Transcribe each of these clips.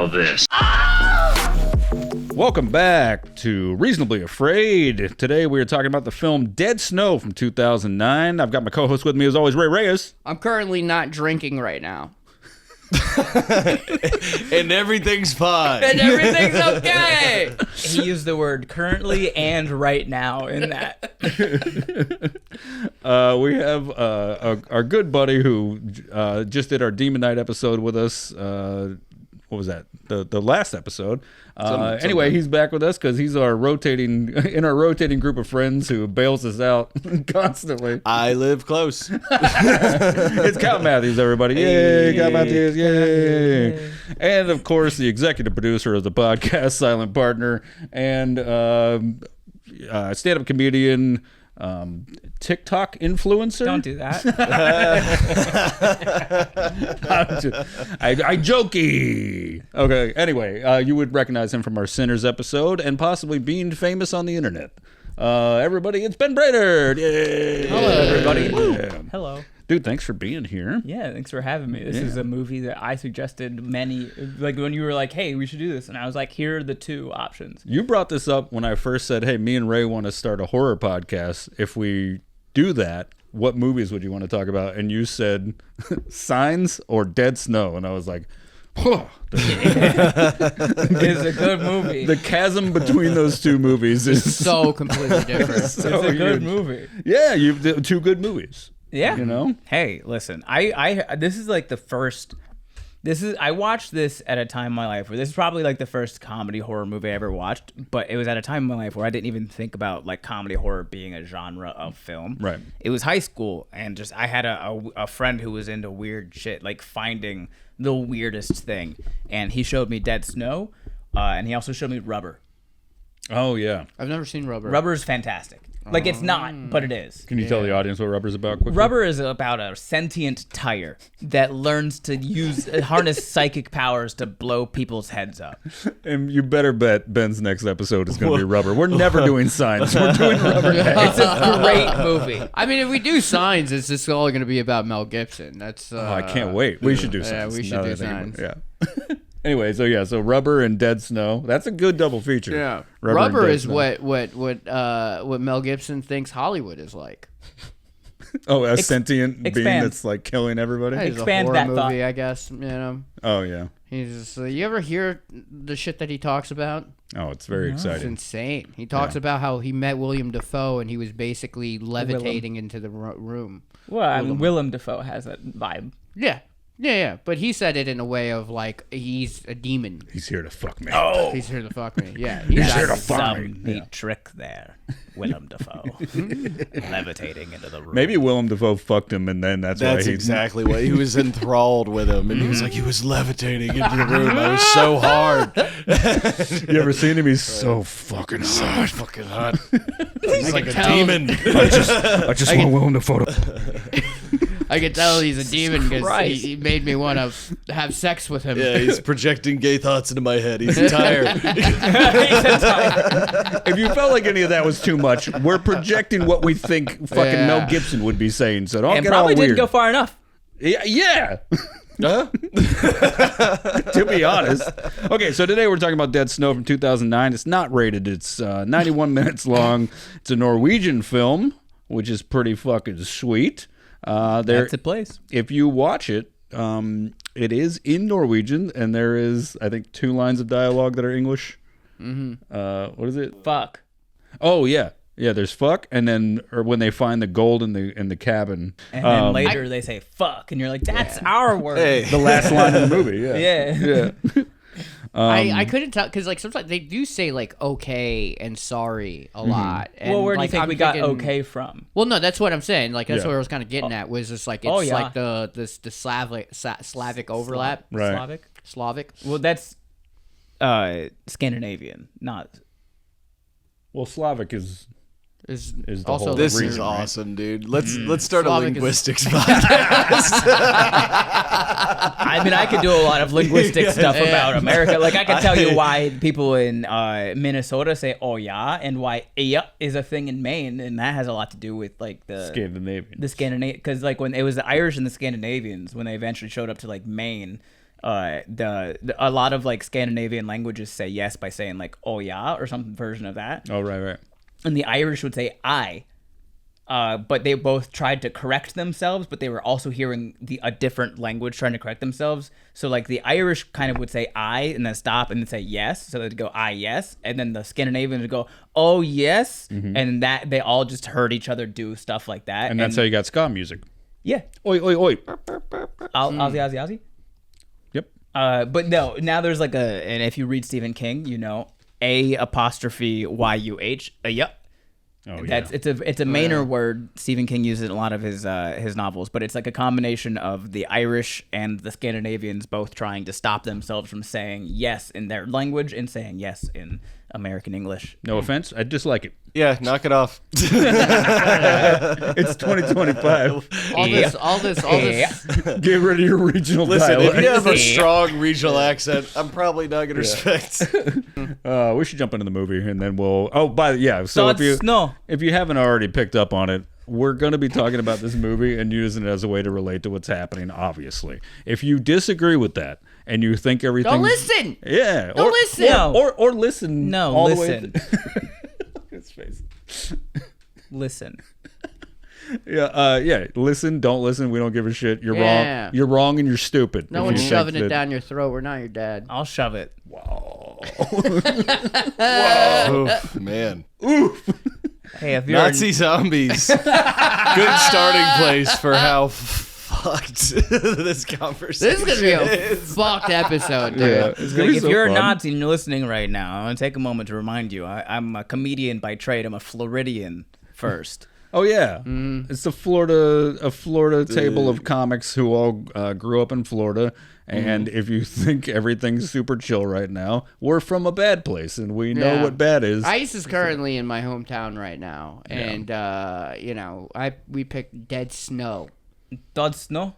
all this. Welcome back to Reasonably Afraid. Today we are talking about the film Dead Snow from 2009. I've got my co-host with me as always, Rey Reyes. I'm currently not drinking right now. And everything's fine. And everything's okay. He used the word currently and right now in that. We have our good buddy who just did our Demon Night episode with us. What was that? The last episode. Anyway, he's back with us because he's our rotating group of friends who bails us out constantly. I live close. It's Cal Mathews, everybody. Yay, Cal Mathews, yay. And, of course, the executive producer of the podcast, silent partner, and stand-up comedian, TikTok influencer. Don't do that. I jokey. Okay, anyway, you would recognize him from our Sinners episode and possibly being famous on the internet. Everybody, it's Ben Brainard. Yay. Hello, everybody. Yeah. Hello. Dude, thanks for being here. Yeah, thanks for having me. This is a movie that I suggested like when you were like, hey, we should do this. And I was like, here are the two options. You brought this up when I first said, hey, me and Ray want to start a horror podcast. If we do that, what movies would you want to talk about? And you said Signs or Dead Snow. And I was like, It's a good movie. The chasm between those two movies is So completely different. It's a good movie. Yeah, you've two good movies. Yeah. You know? Hey, listen, this is like the first. I watched this at a time in my life where this is probably like the first comedy horror movie I ever watched, but it was at a time in my life where I didn't even think about like comedy horror being a genre of film. Right. It was high school, and just I had a friend who was into weird shit, like finding the weirdest thing, and he showed me Dead Snow, and he also showed me Rubber. Oh, yeah. I've never seen Rubber. Rubber is fantastic. Like, it's not, but it is. Can you tell the audience what Rubber's about quickly? Rubber is about a sentient tire that learns to harness psychic powers to blow people's heads up. And you better bet Ben's next episode is going to be Rubber. We're never doing Signs. We're doing Rubber. It's a great movie. I mean, if we do Signs, it's just all going to be about Mel Gibson. That's. I can't wait. We should do Signs. Yeah, we should do Signs. Yeah. Anyway, so Rubber and Dead Snow. That's a good double feature. Yeah. Rubber Rubber and Dead is Snow. what Mel Gibson thinks Hollywood is like. Oh, a sentient being expand. that's like killing everybody? It's Expand a horror that movie, thought. I guess. You know. Oh, yeah. He's just, you ever hear the shit that he talks about? Oh, it's very It's exciting. insane. He talks about how he met William Dafoe and he was basically levitating into the room. Well, I mean, Willem Dafoe has that vibe. Yeah. Yeah. But he said it in a way of like, he's a demon. He's here to fuck me. Oh, He's here to fuck me. Yeah. He's here to that's fuck some me. neat trick there, Willem Dafoe, levitating into the room. Maybe Willem Dafoe fucked him, and then that's why That's he... exactly what he was enthralled with him, and he was like, he was levitating into the room. I was so hard, You ever seen him? He's so fucking hot. fucking hot. He's like a tell. demon. I just want Willem Dafoe to... I could tell he's a demon because Christ. he made me want to have sex with him. Yeah, he's projecting gay thoughts into my head. He's a tire. If you felt like any of that was too much, we're projecting what we think fucking Yeah. Mel Gibson would be saying, so don't and get all probably weird. didn't go far enough. Yeah. Huh? To be honest. Okay, so today we're talking about Dead Snow from 2009. It's not rated. It's 91 minutes long. It's a Norwegian film, which is pretty fucking sweet. That's a place. If you watch it, it is in Norwegian, and there is, I think, 2 lines of dialogue that are English. Mm-hmm. What is it? Fuck. Oh, yeah. Yeah, there's fuck, and then or when they find the gold in the cabin. And then later they say fuck, and you're like, that's our word. Hey. The last line of the movie, yeah. Yeah. Yeah. I couldn't tell because like sometimes they do say like okay and sorry a lot. And, Well, where do you like, think I'm we got thinking- okay from? Well, no, that's what I'm saying. Like that's Yeah. what I was kind of getting at was just like it's Oh, yeah. like the Slavic overlap. Right. Slavic. Well, that's Scandinavian, not. Well, Slavic is Is the also whole This region, is right? awesome, dude. Let's start Slavic a is- linguistics podcast. I mean, I could do a lot of linguistic stuff about America. Like, I could tell you why people in Minnesota say "oh yeah" and why "yeah" is a thing in Maine, and that has a lot to do with like the Scandinavian. Scandinavian. Because like when it was the Irish and the Scandinavians when they eventually showed up to like Maine, a lot of like Scandinavian languages say yes by saying like oh yeah or some version of that. Oh, right. And the Irish would say I. But they both tried to correct themselves, but they were also hearing a different language trying to correct themselves. So like the Irish kind of would say I and then stop and then say yes. So they'd go I yes. And then the Scandinavians would go, oh yes. And that they all just heard each other do stuff like that. And that's how you got ska music. Yeah. Oi, oi, oi. Ozzy. Yep. But no, now there's like and if you read Stephen King, you know, A''YUH, yep. Oh, That's it's a Maynard word. Stephen King uses in a lot of his novels, but it's like a combination of the Irish and the Scandinavians both trying to stop themselves from saying yes in their language and saying yes in American English. No offense, I dislike it. Yeah, knock it off. It's 2025. All this. Get rid of your regional Listen, dialect. if you have a strong regional accent, I'm probably not going to respect. We should jump into the movie and then we'll. So if you haven't already picked up on it, we're going to be talking about this movie and using it as a way to relate to what's happening. Obviously, if you disagree with that and you think everything, Don't listen. Yeah, Don't listen. Or listen. No, all listen. The way his face. Listen. Yeah. Listen. Don't listen. We don't give a shit. You're Yeah. wrong. You're wrong and you're stupid. No if one's you shoving think it that- down your throat. We're not your dad. I'll shove it. Wow. Oof, man. Hey, if you're Nazi zombies. Good starting place for how fucked this conversation This is gonna be a fucked episode, dude. Yeah, it's gonna be if so you're fun. a Nazi and you're listening right now, I'm gonna take a moment to remind you. I'm a comedian by trade. I'm a Floridian first. Oh yeah, it's a Florida table of comics who all grew up in Florida. And if you think everything's super chill right now, we're from a bad place, and we know what bad is. Ice is currently in my hometown right now, and we picked dead snow. That's no.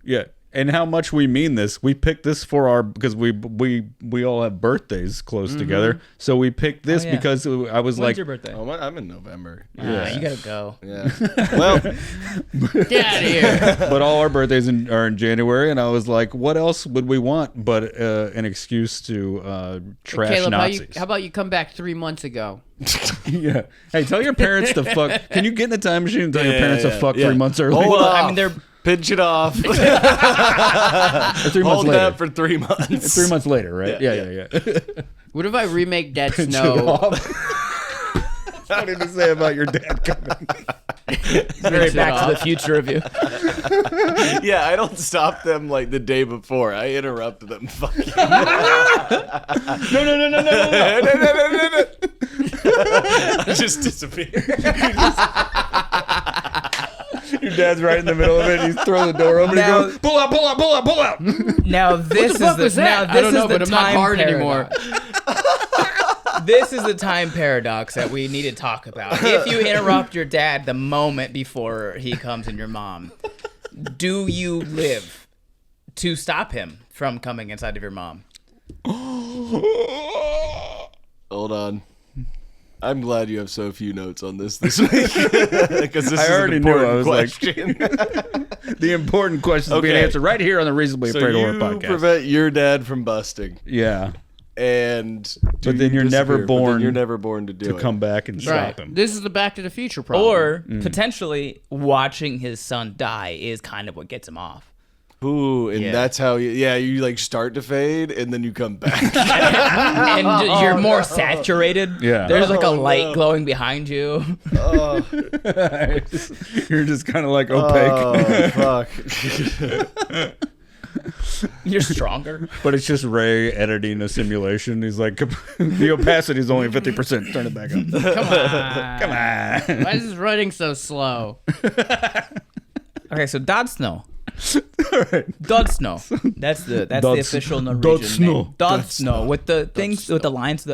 Yeah, and how much we mean this. We picked this for because we all have birthdays close together, so we picked this because I was When's like, your birthday? Oh, I'm in November. You gotta go. Yeah. Well, Get out of here. but all our birthdays are in January, and I was like, what else would we want but an excuse to trash Caleb, Nazis? how about you come back 3 months ago? Yeah. Hey, tell your parents to fuck. Can you get in the time machine and tell your parents to fuck 3 months early? Hold Well, off. I mean, they're Pinch it off. Or 3 months Hold later. that for 3 months. 3 months later, right? Yeah. What if I remake Dead Pinch it Snow? off. What did you say about your dad coming? very Back to the Future of you. Yeah, I don't stop them like the day before. I interrupt them. Fuck you. No. Just disappear. Your dad's right in the middle of it. And he's throwing the door open Now- and goes, pull out. Now this fuck is was that? now I this don't is know, the but I'm not time hard anymore. This is the time paradox that we need to talk about. If you interrupt your dad the moment before he comes and your mom, do you live to stop him from coming inside of your mom? Hold on. I'm glad you have so few notes on this week. Because this is already an knew. important I was like- question. The important questions being Okay. answered right here on the Reasonably So Afraid Horror you podcast. prevent your dad from busting. Yeah. And But then you're never born you're never born to do to it. come back and stop Right. him. This is the Back to the Future problem. Or potentially watching his son die is kind of what gets him off. Ooh, and Yeah. that's how you like start to fade and then you come back. And you're more saturated. Yeah. There's like a Oh, light no. glowing behind you. You're just kind of like opaque. Oh, fuck. You're stronger. But it's just Ray editing a simulation. He's like, the opacity is only 50%. Turn it back up. Come on. Come on. Why is this running so slow? Okay, so Dod Snow. Dod Snow. That's the Dod official Dod Norwegian Snow. name. Dod Snow with the things with the lines.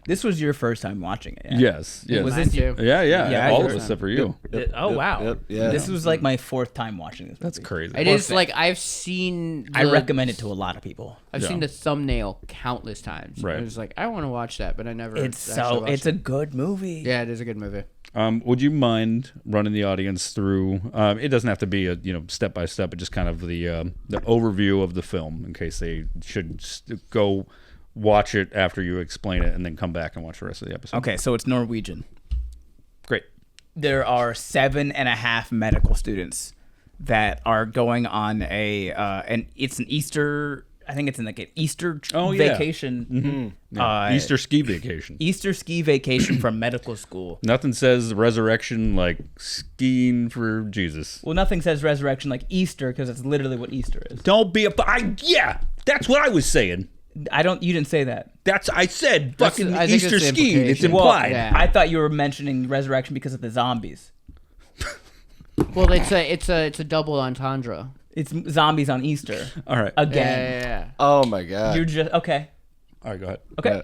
This was your first time watching it. Yeah? Yes. Yes. Was Mine this too. Yeah. All of us first except for you. Oh wow. Yep, yeah. This was like my 4th time watching this. That's movie. crazy. It is like I've seen. I the- recommend it to a lot of people. I've seen the thumbnail countless times. Right. I was like, I want to watch that, but I never. It's actually watched it's it. a good movie. Yeah, it is a good movie. Would you mind running the audience through? It doesn't have to be a step by step, but just kind of the overview of the film in case they should go watch it after you explain it and then come back and watch the rest of the episode. Okay, so it's Norwegian. Great. There are 7.5 medical students that are going on and it's an Easter. I think it's in like an Easter vacation. Easter ski vacation. Easter ski vacation from medical school. Nothing says resurrection like skiing for Jesus. Well, nothing says resurrection like Easter because it's literally what Easter is. Don't be yeah, that's what I was saying. You didn't say that. I said That's- fucking I think Easter it's the skiing. It's implication. implied. Yeah. I thought you were mentioning resurrection because of the zombies. Well, it's a double entendre. It's zombies on Easter. All right. Again. Yeah. Oh my god. You're just okay. All right, go ahead. Okay.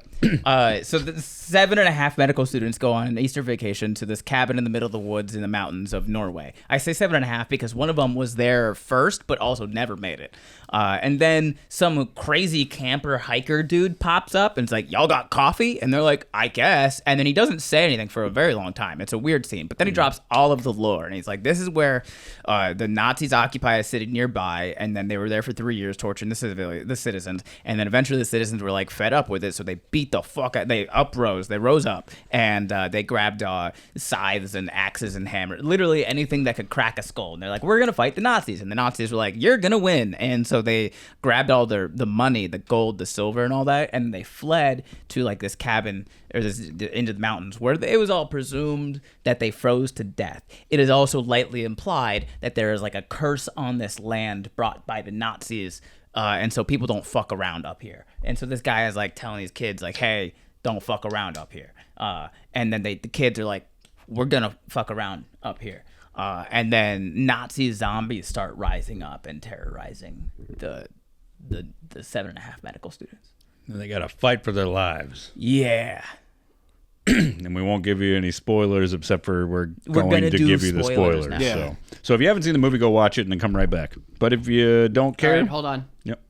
So the 7.5 medical students go on an Easter vacation to this cabin in the middle of the woods in the mountains of Norway. I say 7.5 because one of them was there first, but also never made it. And then some crazy camper hiker dude pops up and it's like, y'all got coffee? And they're like, I guess. And then he doesn't say anything for a very long time. It's a weird scene. But then he drops all of the lore. And he's like, this is where the Nazis occupy a city nearby. And then they were there for 3 years torturing the citizens. And then eventually the citizens were like fed up with it. So they beat the fuck out. They rose up. And they grabbed scythes and axes and hammers. Literally anything that could crack a skull. And they're like, we're going to fight the Nazis. And the Nazis were like, you're going to win. And so they grabbed all the money, the gold, the silver, and all that, and they fled to like this cabin or into the mountains where it was all presumed that they froze to death. It is also lightly implied that there is like a curse on this land brought by the Nazis, and so people don't fuck around up here. And so this guy is like telling these kids like, hey, don't fuck around up here. And then the kids are like, we're gonna fuck around up here. And then Nazi zombies start rising up and terrorizing the 7.5 medical students. They got to fight for their lives. Yeah. And we won't give you any spoilers except for we're going gonna to do give you the spoilers spoilers. now. Yeah. So if you haven't seen the movie, go watch it and then come right back. But if you don't All care, right, hold on. yep,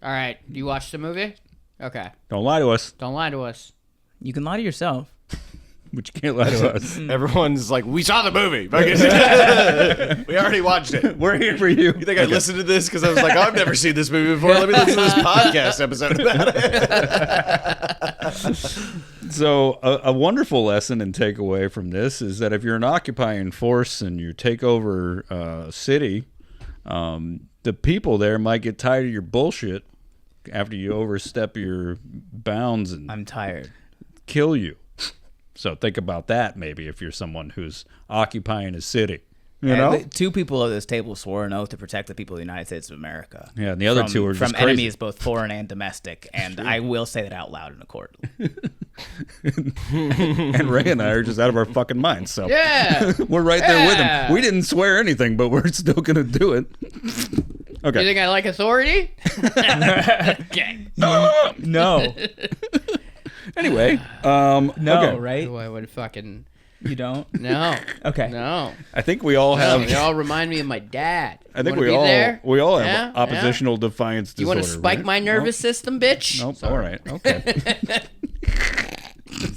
All right, you watched the movie? Okay. don't lie to us. Don't lie to us. You can lie to yourself. But you can't lie to us. Everyone's like, we saw the movie. We already watched it. We're here for you. You think I listened to this because I was like, oh, I've never seen this movie before. Let me listen to this podcast episode about it. So a wonderful lesson and takeaway from this is that if you're an occupying force and you take over a city, the people there might get tired of your bullshit after you overstep your bounds and I'm tired. kill you. So think about that maybe if you're someone who's occupying a city. You know? And the 2 people at this table swore an oath to protect the people of the United States of America. Yeah, and the other from, 2 are just from crazy. enemies both foreign and domestic, and I will say that out loud in a court. And Ray and I are just out of our fucking minds. So Yeah. we're right there with Yeah. him. We didn't swear anything, but we're still going to do it. Okay. You think I like authority? Okay. No, Anyway, no, okay. right? I would fucking You don't? no. Okay. No. I think we all No, have. they all remind me of my dad. I think You we wanna all be there? have Yeah? oppositional defiance You disorder. want to spike right? my nervous system, bitch? Nope. All right. Okay.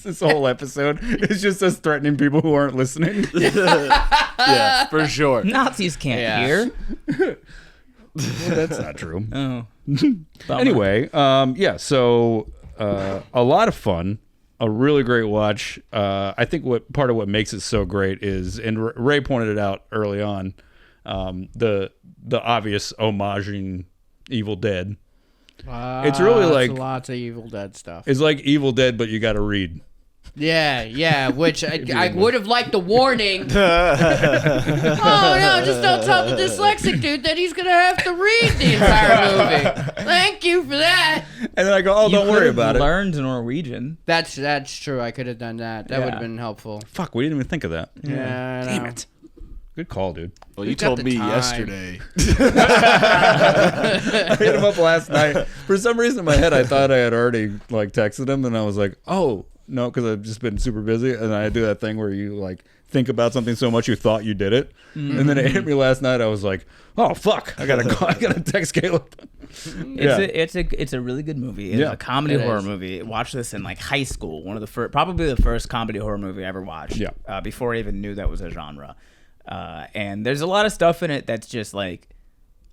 This whole episode is just us threatening people who aren't listening. Yeah, for sure. Nazis can't Yeah. hear. Well, that's not true. Oh. Anyway, yeah. So a lot of fun. A really great watch. I think what part of what makes it so great is, and Ray pointed it out early on, the obvious homaging Evil Dead. It's really like lots of Evil Dead stuff. it's like Evil Dead, but you got to read. Yeah, which I would have liked the warning. Oh no, just don't tell the dyslexic dude that he's gonna have to read the entire movie. Thank you for that. And then I go, oh, don't worry about it. Learned Norwegian. That's true. I could have done that. That would Yeah. have been helpful. Fuck, we didn't even think of that. Yeah. Damn it. Good call, dude. Well, you We've got told the me time. yesterday. I hit him up last night. For some reason in my head, I thought I had already like texted him, and I was like, oh no, because I've just been super busy, and I do that thing where you like think about something so much you thought you did it, and then it hit me last night. I was like, oh fuck, I gotta text Caleb. It's a really good movie. It's a comedy horror movie. I watched this in like high school. One of the first, probably the first comedy horror movie I ever watched. Yeah. Before I even knew that was a genre. And there's a lot of stuff in it that's just like,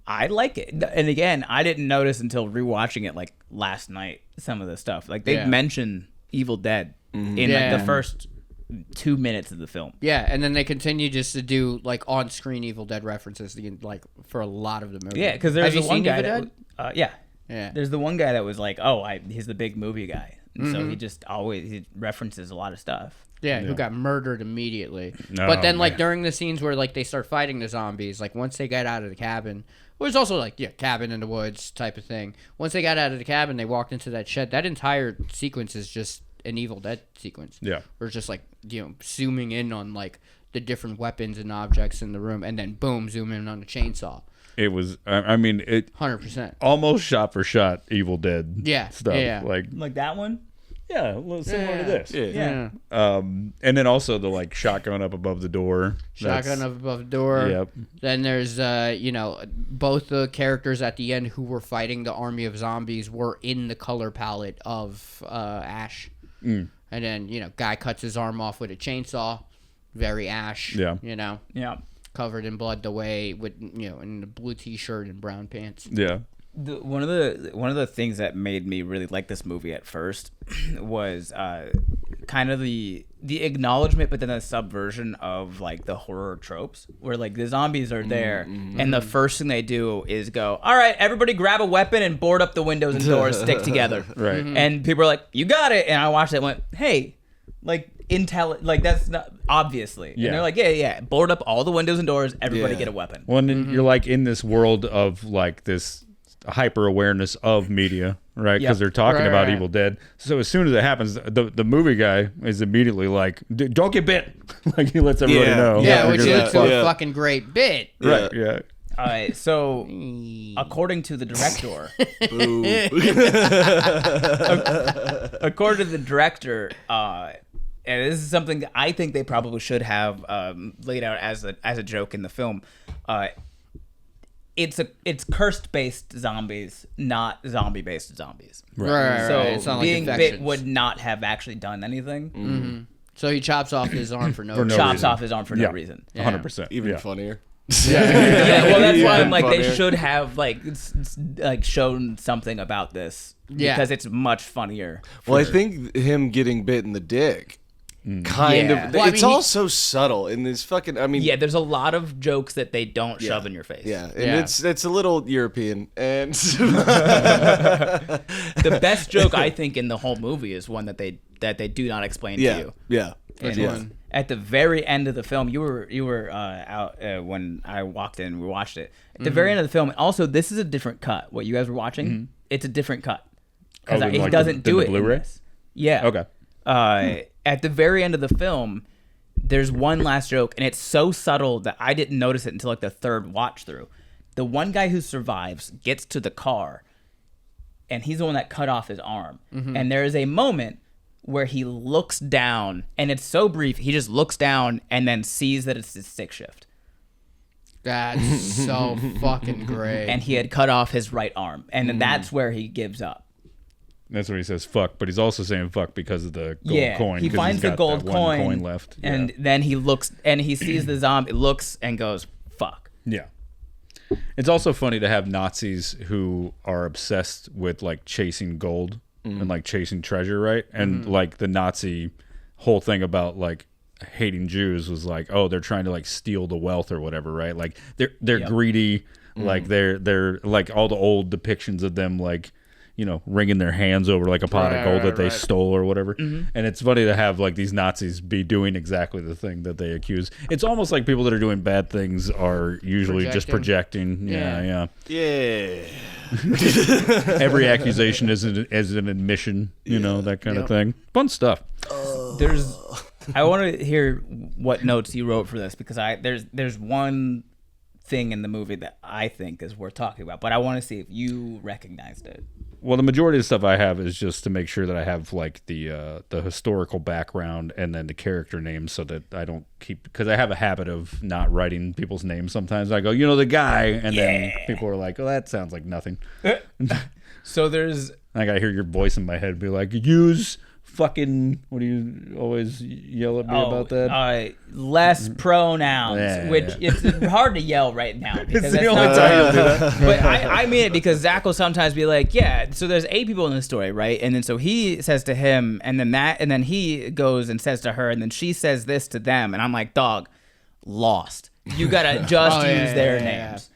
I like it. And again, I didn't notice until rewatching it like last night. Some of the stuff like they mention Evil Dead in like the first 2 minutes of the film. Yeah, and then they continue just to do like on-screen Evil Dead references like for a lot lot of the movie. Yeah, because there's the one guy that yeah. There's the one guy that was like, oh, he's the big movie guy, and so he just he references a lot of stuff. Yeah, who got murdered immediately. No, but then, like, man. during the scenes where, like, they start fighting the zombies, like, once they got out of the cabin, it was also, like, cabin in the woods type of thing. Once they got out of the cabin, they walked into that shed. That entire sequence is just an Evil Dead sequence. Yeah. Where it's just, like, zooming in on, like, the different weapons and objects in the room, and then, boom, zoom in on the chainsaw. It was, I mean, it 100%. almost shot for shot Evil Dead stuff. Yeah. Like that one. yeah, a little similar to this. Yeah. And then also the like shotgun up above the door. Shotgun up above the door. Yep. Then there's, both the characters at the end who were fighting the army of zombies were in the color palette of Ash. And then, guy cuts his arm off with a chainsaw. Very Ash. Yeah. Yeah. Covered in blood the way with, in the blue t-shirt and brown pants. Yeah. One of the things that made me really like this movie at first was kind of the acknowledgement, but then the subversion of like the horror tropes, where like the zombies are there, and the first thing they do is go, "All right, everybody, grab a weapon and board up the windows and doors, stick together." Right. And people are like, "You got it!" And I watched it, and went, "Hey, like." Like that's not obviously. Yeah. And they're like, yeah, board up all the windows and doors. Everybody get a weapon. Well, and you're like in this world of like this hyper awareness of media, right? Because they're talking about Evil Dead. So as soon as it happens, the movie guy is immediately like, "Don't get bit." Like he lets everybody know. Yeah, which Because leads to a fucking great bit. right. Yeah. All right, so according to the director, and this is something that I think they probably should have laid out as a joke in the film. It's cursed based zombies, not zombie based zombies. Right. So It's not like being bit infections. would not have actually done anything. So he chops off his arm for no For no reason. Chops reason. off his arm for no reason. 100%. Even funnier. Yeah, well, that's why I'm like they funnier. should have like shown something about this because it's much funnier. Well, I think him getting bit in the dick. Kind Yeah. of. Well, I It's mean, all so subtle in this fucking. I mean, Yeah, there's a lot of jokes that they don't shove in your face. yeah, and Yeah. it's a little European, and The best joke I think in the whole movie is one that they do not explain to you. yeah. Which And one? At the very end of the film, you were out when I walked in. We watched it at the very end of the film. Also, this is a different cut. What you guys were watching, it's a different cut because Oh, than it like doesn't than do the it. in Blu-ray? this. Yeah. Okay. At the very end of the film, there's one last joke, and it's so subtle that I didn't notice it until like the third watch through. The one guy who survives gets to the car, and he's the one that cut off his arm. And there is a moment where he looks down, and it's so brief. He just looks down and then sees that it's his stick shift, That's so fucking great. and he had cut off his right arm, and then that's where he gives up. That's where he says "fuck," but he's also saying "fuck" because of the gold coin. He 'cause finds he's the got gold that one coin, left, and then he looks and he sees the zombie, looks and goes, "Fuck." yeah. It's also funny to have Nazis who are obsessed with like chasing gold and like chasing treasure, right? And like the Nazi whole thing about like hating Jews was like, oh, they're trying to like steal the wealth or whatever, right? Like they're greedy, like they're like all the old depictions of them like, wringing their hands over like a pot of gold that they stole or whatever. And it's funny to have like these Nazis be doing exactly the thing that they accuse. It's almost like people that are doing bad things are usually just projecting. Yeah. Every accusation is an admission, that kind of thing. Fun stuff. There's I want to hear what notes you wrote for this because there's one thing in the movie that I think is worth talking about, but I want to see if you recognized it. Well, the majority of the stuff I have is just to make sure that I have like the historical background and then the character names, so that I don't keep, because I have a habit of not writing people's names. Sometimes I go, the guy, and then people are like, "Oh, that sounds like nothing." So there's. I gotta hear your voice in my head be like, "Use fucking." What do you always yell at me about that? Less pronouns, it's hard to yell right now because It's the only time you'll do that. But I mean it because Zach will sometimes be like, "Yeah." So there's 8 people in the story, right? And then so he says to him, and then he goes and says to her, and then she says this to them, and I'm like, "Dog, lost. You gotta just use their names."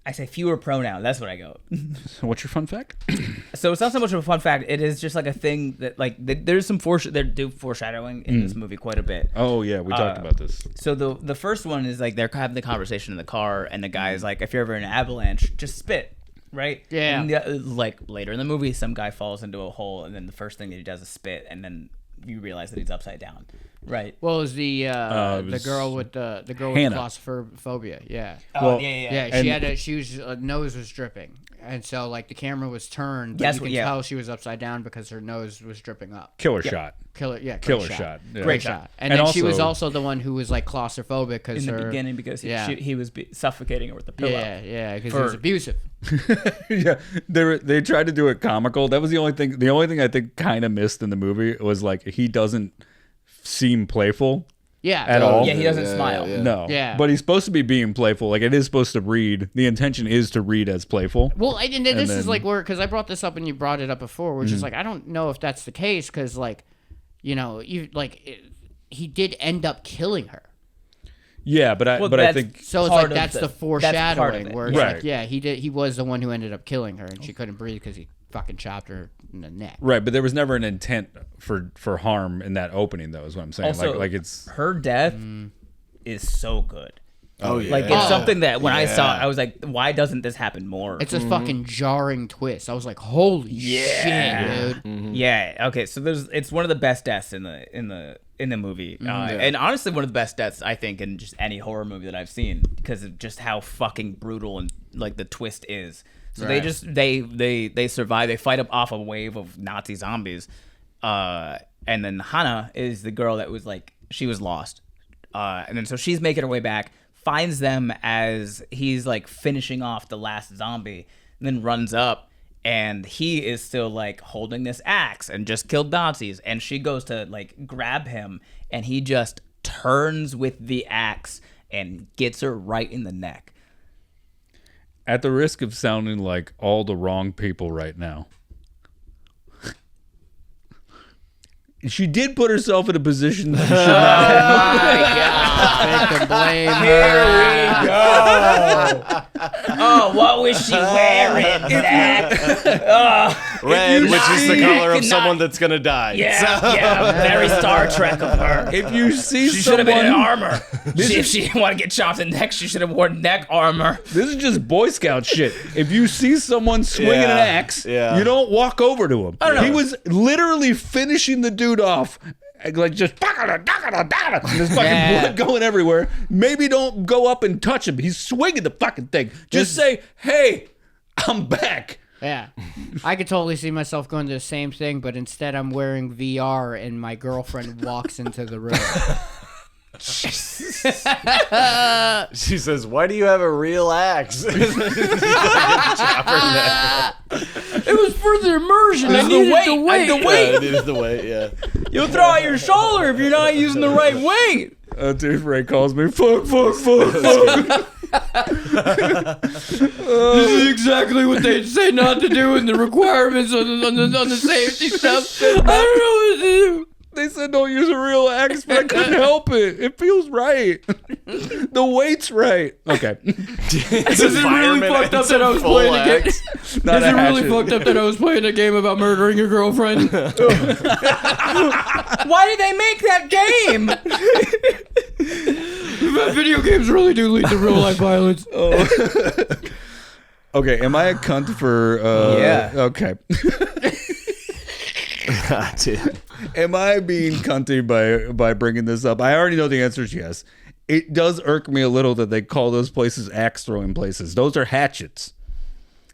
I say fewer pronouns. That's what I go. So what's your fun fact? So it's not so much of a fun fact. It is just like a thing that like there's some they do foreshadowing in this movie quite a bit. Oh yeah, we talked about this. So the first one is like they're having the conversation in the car, and the guy is like, "If you're ever in an avalanche, just spit." Right? Yeah. And like later in the movie, some guy falls into a hole, and then the first thing that he does is spit, and then you realize that he's upside down. Right. Well, it was the girl with the Hannah. claustrophobia. Yeah. Oh, Well, yeah. She was nose was dripping, and so like the camera was turned. Guess but what- you can yeah. tell she was upside down because her nose was dripping up. Killer shot. Killer shot. Yeah. Great shot. And then she was also the one who was like claustrophobic because in the beginning because he was suffocating her with the pillow. Yeah, because he was abusive. Yeah, they tried to do it comical. That was the only thing. The only thing I think kind of missed in the movie was like he doesn't seem playful. Yeah. At all. Yeah, he doesn't smile. Yeah. No. Yeah. But he's supposed to be being playful. Like it is supposed to read. The intention is to read as playful. Well, and this is then- like where, because I brought this up and you brought it up before, which is like I don't know if that's the case because like, he did end up killing her. Yeah, but I that's- think So it's Part like of that's the part of foreshadowing it. where it's Right. like, yeah, he was the one who ended up killing her and she couldn't breathe because he fucking chopped her in the neck. right, but there was never an intent for harm in that opening, though. Is what I'm saying. Also, like it's her death is so good. Oh yeah. Like it's something that when I saw, Yeah. I was like, why doesn't this happen more? It's a fucking jarring twist. I was like, holy shit, dude. Yeah. Okay. So it's one of the best deaths in the movie, and honestly, one of the best deaths I think in just any horror movie that I've seen because of just how fucking brutal and like the twist is. So they just they survive. They fight up off a wave of Nazi zombies, and then Hannah is the girl that was like she was lost, and then so she's making her way back. Finds them as he's like finishing off the last zombie, and then runs up, and he is still like holding this axe and just killed Nazis. And she goes to like grab him, and he just turns with the axe and gets her right in the neck. at the risk of sounding like all the wrong people right now. She did put herself in a position that she should not. Take the blame. Here we go. Oh, what was she wearing, Zach? Red, which is the color of cannot- someone that's gonna die. Yeah, very Star Trek of her. If you see She should have been in someone, armor. If she didn't want to get chopped in the neck, she should have worn neck armor. this is just Boy Scout shit. If you see someone swinging an axe, Yeah. you don't walk over to him. I don't know. He was literally finishing the dude off. Like just and there's fucking blood going everywhere. Maybe don't go up and touch him. He's swinging the fucking thing. Just say, "Hey, I'm back." Yeah. I could totally see myself going to the same thing, but instead I'm wearing VR and my girlfriend walks into the room. She says, "Why do you have a real axe?" It was for the immersion. I needed the weight. Yeah, it is the weight. Yeah. You'll throw out your shoulder if you're not using the right weight. Dude, Ray calls me, fuck. This is exactly what they say not to do in the requirements on the safety stuff. I don't know what to do. They said don't use a real axe, but I couldn't help it. It feels right. The weight's right. Okay. Is it really fucked up that I was playing a game? Is it Not a really hatchet. fucked up that I was playing a game about murdering your girlfriend? Why did they make that game? Video games really do lead to real life violence. Okay, am I a cunt for... Yeah. Okay. God, dude. Am I being cunty by bringing this up? I already know the answer is yes. It does irk me a little that they call those places axe throwing places. Those are hatchets.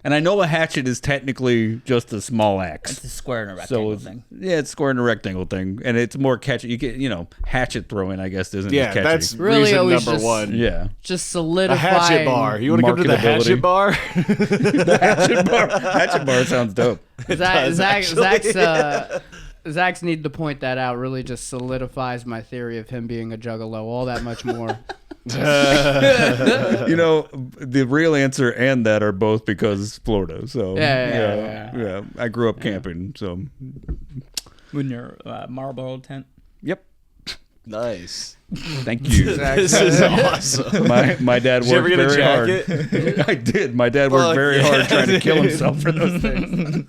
And I know a hatchet is technically just a small axe. It's a square and a rectangle thing. Yeah, it's square and a rectangle thing. And it's more catchy. You get, hatchet throwing, I guess, isn't as catchy. That's Really reason always number just- one. Yeah. Just A solidifying. hatchet bar. You want to go to the hatchet Marketability. bar? The hatchet bar. Hatchet bar sounds dope. Zach's need to point that out. Really, just solidifies my theory of him being a juggalo all that much more. The real answer and that are both because Florida. So Yeah. I grew up camping. So In your marble tent. yep. Nice. Thank you. This is awesome. My dad Did you ever worked get a very hard. jacket? I did. My dad worked Fuck very yeah, hard trying to kill dude. himself for those things.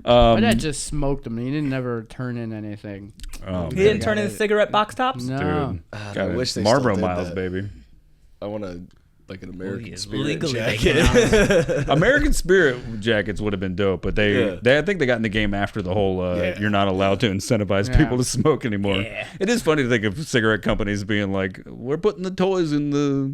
My dad just smoked them. He didn't never turn in anything. Oh, He didn't turn in cigarette box tops? No. dude. I Got it. wish they Marlboro still did Miles, that. baby. I want to like an American is Spirit legally jacket. American Spirit jackets would have been dope, but they I think they got in the game after the whole you're not allowed to incentivize people to smoke anymore. Yeah. It is funny to think of cigarette companies being like, we're putting the toys in the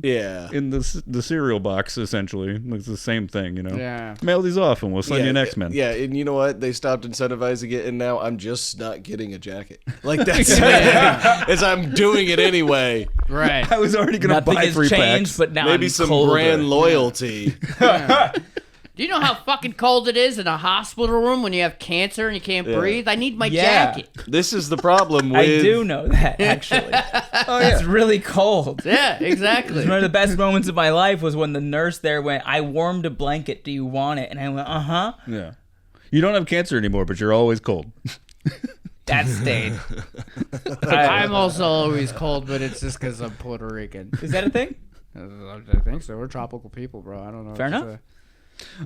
the cereal box, essentially. It's the same thing, Yeah. Mail these off and we'll send you an X-Men. Yeah, and you know what? They stopped incentivizing it, and now I'm just not getting a jacket. Like that's as I'm doing it anyway. Right. I was already going to Nothing buy has 3 changed, packs. but now Maybe I'm some colder. brand loyalty. Do you know how fucking cold it is in a hospital room when you have cancer and you can't breathe? I need my jacket. This is the problem with. I do know that, actually. It's really cold. Yeah, exactly. One of the best moments of my life was when the nurse there went, I warmed a blanket, do you want it? And I went, uh-huh. Yeah. You don't have cancer anymore, but you're always cold. That stayed. I'm also always cold, but it's just because I'm Puerto Rican. Is that a thing? I think so. We're tropical people, bro. I don't know. Fair enough.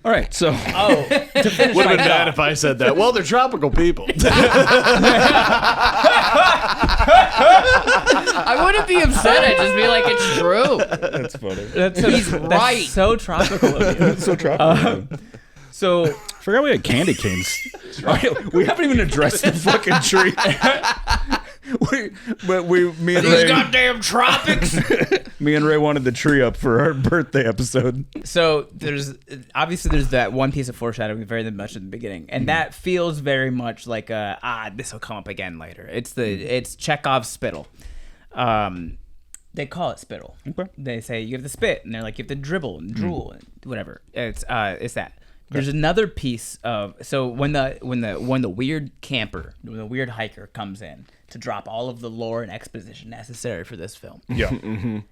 All right, so Oh, to finish Would my have been bad thought. if I said that. Well, they're tropical people. I wouldn't be upset. I'd just be like, it's true. that's funny. He's right. That's so tropical of you. So tropical. So, Forgot we had candy canes. We haven't even addressed the fucking tree. Me and These Ray, goddamn tropics. me and Ray wanted the tree up for our birthday episode. there's that one piece of foreshadowing very much at the beginning, and that feels very much like this will come up again later. It's Chekhov's spittle. They call it spittle. Okay. They say you have to spit, and they're like you have to dribble and drool and whatever. It's that. There's another piece of when the weird camper, when the weird hiker comes in to drop all of the lore and exposition necessary for this film. Yeah. You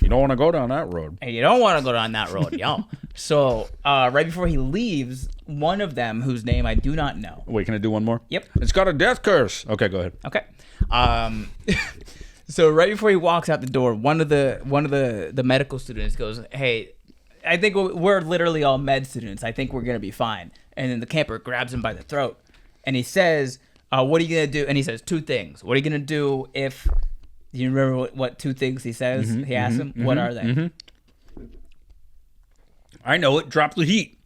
don't want to go down that road. And you don't want to go down that road, y'all. So right before he leaves, one of them, whose name I do not know. Wait, can I do one more? Yep. It's got a death curse. Okay, go ahead. Okay. So right before he walks out the door, one of the medical students goes, "Hey, I think we're literally all med students. I think we're gonna be fine." And then the camper grabs him by the throat, and he says, "What are you gonna do?" And he says 2 things. What are you gonna do if? You remember what 2 things he says? He asks him. What are they? I know it. Drop the heat.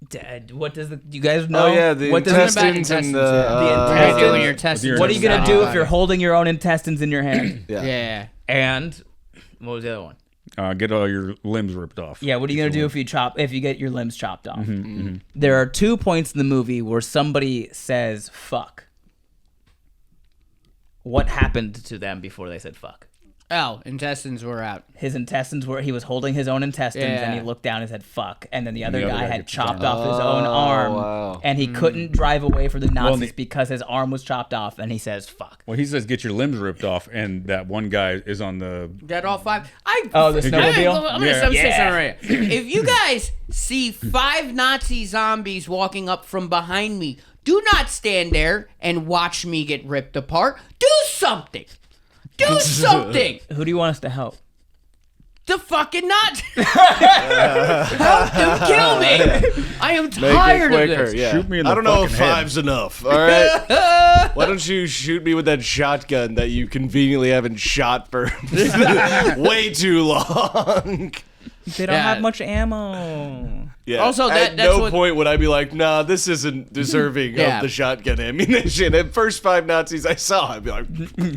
Dad, what does you guys know? Oh yeah, the what does intestines and the What are you doing your testing? What are you gonna do if you're holding your own intestines in your hand? Yeah. And what was the other one? Get all your limbs ripped off. Yeah, what are you gonna do if you get your limbs chopped off? There are 2 points in the movie where somebody says "fuck." What happened to them before they said "fuck"? Oh, intestines were out. His intestines he was holding his own intestines, and he Yeah. looked down and said "fuck," and then the other the other guy guy had gets his chopped arm. off his own arm, wow. and he couldn't drive away from the Nazis the- because his arm was chopped off, and he says "fuck." Well, he says get your limbs ripped off, and that one guy is on the. Got all 5. Oh, the snowmobile? I'm gonna say something right here. If you guys see 5 Nazi zombies walking up from behind me, do not stand there and watch me get ripped apart. Do something. Do something. Who do you want us to help? The fucking Nazis. Help them kill me. I am Make tired it of quicker. this. Yeah. Shoot me in the I don't know if fucking head. 5's enough. All right. Why don't you shoot me with that shotgun that you conveniently haven't shot for way too long? They don't Yeah. have much ammo. Yeah. Also, at that's no what, point would I be like, nah, this isn't deserving of the shotgun ammunition. And first 5 Nazis I saw, I'd be like,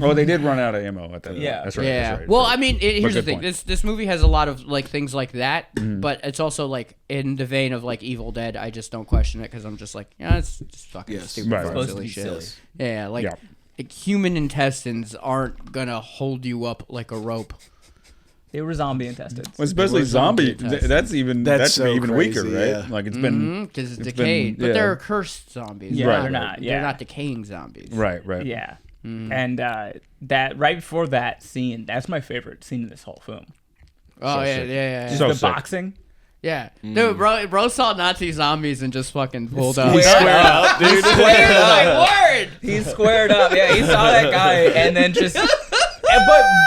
Oh, they did run out of ammo at that. Yeah. That's right. Yeah. That's right. Well, I mean, here's the good thing. point. This movie has a lot of like things like that, but it's also like in the vein of like Evil Dead. I just don't question it because I'm just like, yeah, it's just fucking stupid, Right. fun, Supposed silly shit. silly. Yeah, like, Yeah. like human intestines aren't gonna hold you up like a rope. They were zombie intestines. Well, especially was zombie. zombie That's so even crazy, weaker, right? yeah. Like it's been Because it's it's decayed, been- but they're cursed zombies. Yeah, Right. they're not. They're Yeah. not decaying zombies. right. Yeah. Mm-hmm. And that right before that scene, that's my favorite scene in this whole film. Oh So yeah, sick. yeah. Just So the sick. boxing. Yeah, dude, bro saw Nazi zombies and just fucking pulled up. square up, dude. Squared up, word. He squared up. Yeah, he saw that guy and then just.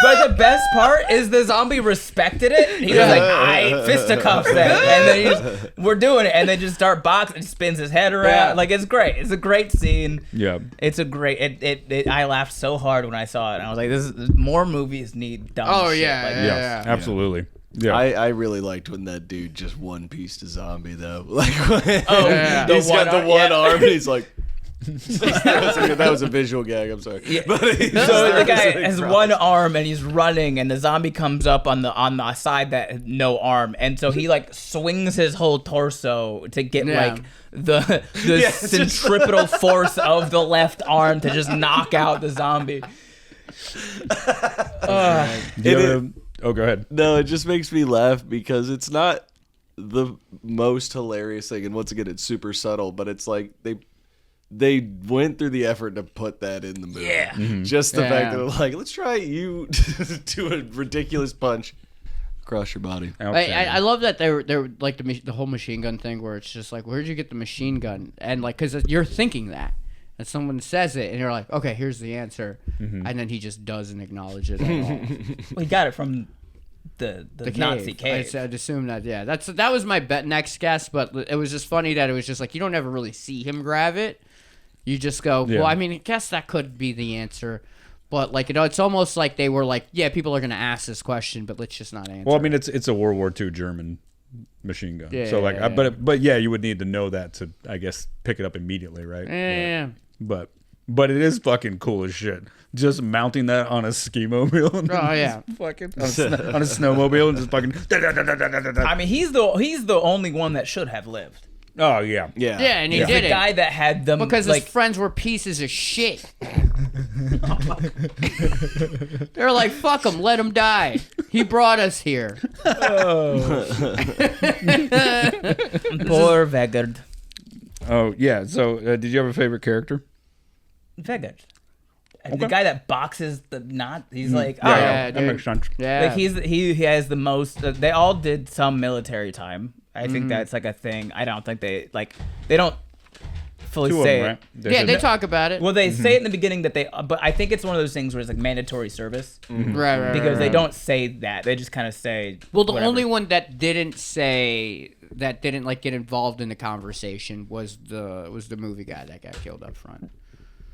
But the best part is the zombie respected it. He was like, "I fisticuffs them," and then we're doing it, and they just start boxing. He spins his head around. Yeah. Like it's great. It's a great scene. Yeah. It's a great. It I laughed so hard when I saw it. And I was like, "This is more movies need dumb." Oh, shit yeah, like yeah, this. Yeah. Absolutely. Yeah. I really liked when that dude just one pieced a zombie though. Like Oh, Yeah. he's got the one yeah. arm and he's like that was a visual gag, I'm sorry. Yeah. But he's So the guy like, has "Bro." one arm and he's running, and the zombie comes up on the side that had no arm, and so he like swings his whole torso to get Yeah. like the Yeah, it's just- centripetal force of the left arm to just knock out the zombie. Do you ever- oh, go ahead. No, it just makes me laugh because it's not the most hilarious thing, and once again it's super subtle, but it's like they went through the effort to put that in the movie. Yeah. Just the fact Yeah. that like, let's try you do a ridiculous punch across your body. I love that they're like the whole machine gun thing where it's just like, where'd you get the machine gun? And like, because you're thinking that. And someone says it, and you're like, okay, here's the answer. And then he just doesn't acknowledge it at all. Well, he got it from the Nazi cave. I'd assume that, yeah. That was my next guess, but it was just funny that it was just like, you don't ever really see him grab it. You just go, Yeah. well, I mean, I guess that could be the answer. But, like, you know, it's almost like they were like, yeah, people are going to ask this question, but let's just not answer. Well, I mean, it's a World War II German machine gun. Yeah, So like, yeah, but yeah, you would need to know that to, I guess, pick it up immediately, right? yeah. But it is fucking cool as shit. Just mounting that on a ski mobile. And Oh, yeah. fucking on a snowmobile and just fucking. I mean, he's the only one that should have lived. Oh yeah. Yeah. Yeah, and he Yeah. did The it. guy that had them Because like his friends were pieces of shit. They're like, fuck him, let him die. He brought us here. poor Vegard. Oh yeah. So did you have a favorite character? Vegard. The Okay. guy that boxes the knot. He's like, Yeah, oh, yeah, that dude. makes sense. Yeah. like he has the most. They all did some military time. I think that's like a thing. I don't think they don't fully Two of say them, it. right? yeah, they talk about it. Well, they say it in the beginning that they, but I think it's one of those things where it's like mandatory service right, because they right. don't say that. They just kind of say. Well, the whatever. only one that didn't like get involved in the conversation was the movie guy that got killed up front.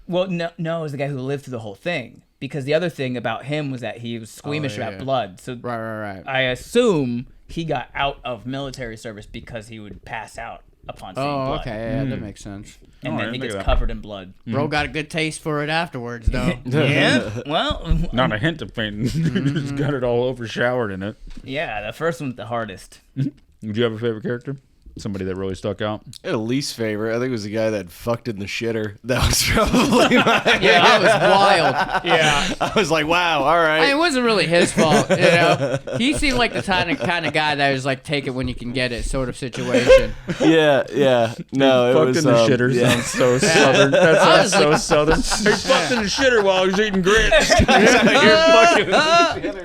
Well, no, it was the guy who lived through the whole thing. Because the other thing about him was that he was squeamish yeah. about blood. So Right. I assume he got out of military service because he would pass out upon seeing Oh, blood. okay, yeah, that makes sense. And Alright, then he look gets at that. covered in blood. Bro got a good taste for it afterwards, though. Yeah. Well, Not a hint of pain. Just got it all over showered in it. yeah, the first one's the hardest. Did you have a favorite character? Somebody that really stuck out? I had a least favorite. I think it was the guy that fucked in the shitter. That was probably mine. Yeah, that was wild. Yeah. I was like, wow, all I right. mean, it wasn't really his fault, you know. He seemed like the kind of guy that was like, take it when you can get it sort of situation. Yeah. No, it Fucked was in the shitter yeah. sounds so southern. That I sounds was so southern. He fucked in the shitter while he was eating grits.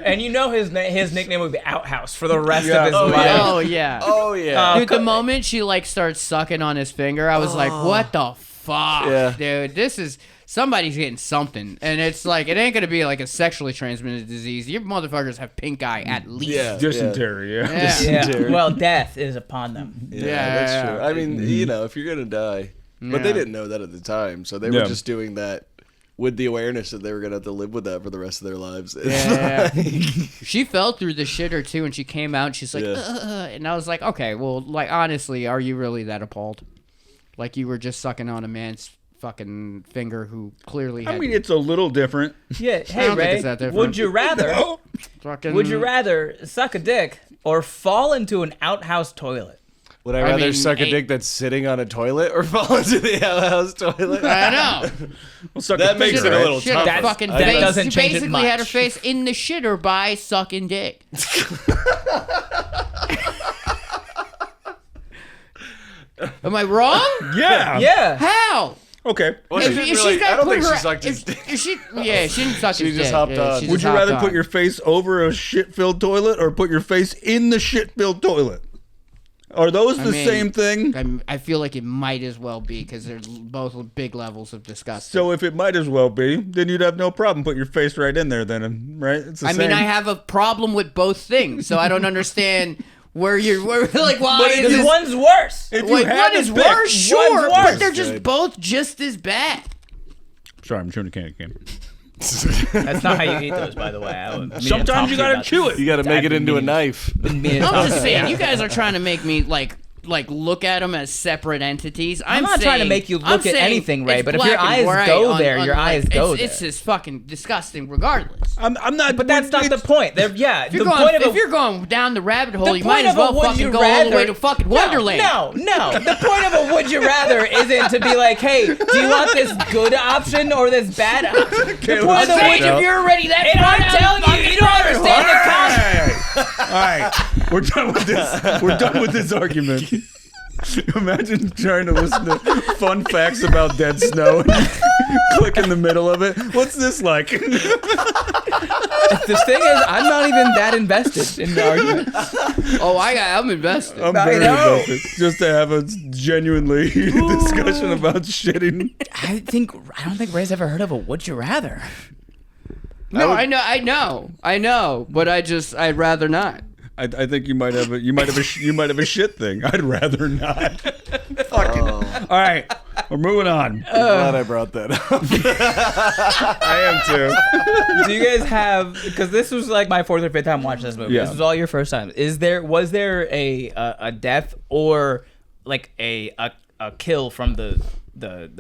And you know his nickname would be Outhouse for the rest Yeah. of his Oh, life. yeah. Oh yeah. Oh yeah. Dude, the moment she like starts sucking on his finger, I was like, "What the fuck, Yeah. dude? This is somebody's getting something." And it's like, it ain't gonna be like a sexually transmitted disease. You motherfuckers have pink eye at least. Yeah. Dysentery, yeah. Yeah. Yeah. Dysentery. Well, death is upon them. Yeah, Yeah, that's yeah. true. I mean, you know, if you're gonna die, but they Yeah. didn't know that at the time, so they were Yeah. just doing that with the awareness that they were gonna have to live with that for the rest of their lives. Yeah. She fell through the shitter too, and she came out and she's like, and I was like, okay, well, like, honestly, are you really that appalled? Like, you were just sucking on a man's fucking finger who clearly had... I mean, it's a little different. Yeah. Hey, Ray, would you rather... Would you rather suck a dick or fall into an outhouse toilet? Would I rather suck a dick that's sitting on a toilet or fall into the outhouse toilet? I know. Well, suck that makes it a little Shit, tougher. that fucking that face. doesn't She change it basically much. had her face in the shitter by sucking dick. Am I wrong? Yeah. Yeah. How? Okay. Well, she didn't really, I don't think she sucked his dick. She didn't suck his dick. She just hopped on. Would you rather put your face over a shit-filled toilet or put your face in the shit-filled toilet? Are those the same thing? I feel like it might as well be because they're both big levels of disgust. So if it might as well be, then you'd have no problem put your face right in there then, right? It's the same. I have a problem with both things, so I don't understand why Because one's worse. If you Like, had one to is pick, worse, sure, one's but worse. they're just both just as bad. Sorry, I'm chewing a candy cane. That's not how you eat those, by the way. Sometimes you gotta chew it. You gotta make it into a knife. I'm just saying, you guys are trying to make me like look at them as separate entities. I'm not trying to make you look at anything, Ray, but if your eyes go there, your eyes go there. It's just fucking disgusting regardless. I'm not. But that's not the point. If you're going down the rabbit hole, you might as well fucking go all the way to fucking Wonderland. No. The point of a would you rather isn't to be like, hey, do you want this good option or this bad option? The point of the would If you're already that and far I'm down telling you, you don't understand the concept. All right, we're done with this. We're done with this argument. Imagine trying to listen to fun facts about dead snow and click in the middle of it. What's this like? The thing is, I'm not even that invested in the argument. I'm invested. I'm very invested just to have a genuinely heated discussion about shitting. I don't think Ray's ever heard of a would you rather. No, I know, but I'd rather not. I think you might have a shit thing. I'd rather not. Fucking. All right, we're moving on. I'm glad I brought that up. I am too. Do you guys have? Because this was like my fourth or fifth time watching this movie. Yeah. This was all your first time. Was there a death or like a kill from the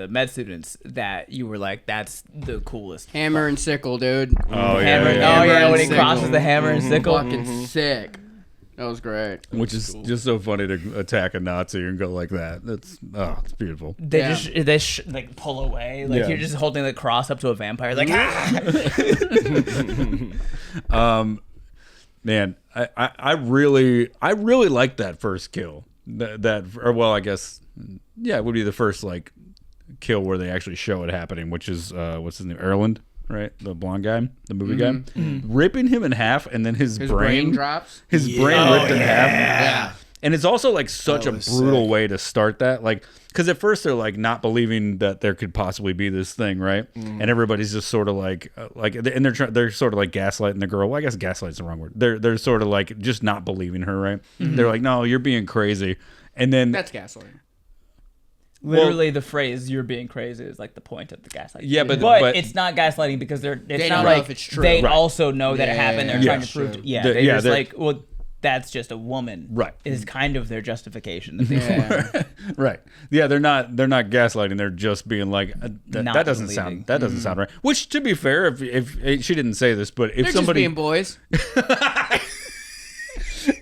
med students that you were like, that's the coolest? Hammer and sickle, dude. Oh Hammer, yeah. when he crosses the hammer and sickle. Fucking sick. That was great. Which is just so funny to attack a Nazi and go like that. It's beautiful. They like pull away, like Yeah. you're just holding the cross up to a vampire, like Man, I really like that first kill. I guess, yeah, it would be the first like kill where they actually show it happening, which is what's his name, Erland, right? The blonde guy, the movie guy, ripping him in half, and then his brain drops. His brain ripped in half. Yeah. And it's also like such a brutal way to start that, like, because at first they're like not believing that there could possibly be this thing, right? And everybody's just sort of like, and they're sort of like gaslighting the girl. Well, I guess gaslight's the wrong word. They're sort of like just not believing her, right? They're like, no, you're being crazy, and then That's gaslighting. literally the phrase "you're being crazy" is like the point of the gaslighting. Yeah, but it's not gaslighting because they don't not know like if it's true. they Right. also know that it happened. They're trying to true. prove. Yeah, They're- they're yeah, just they're- like, well, that's just a woman. Right. Is kind of their justification. That they say. right, yeah, they're not gaslighting. They're just being like, that Not doesn't believing. sound right. Which, to be fair, if she didn't say this, but if They're somebody just being boys.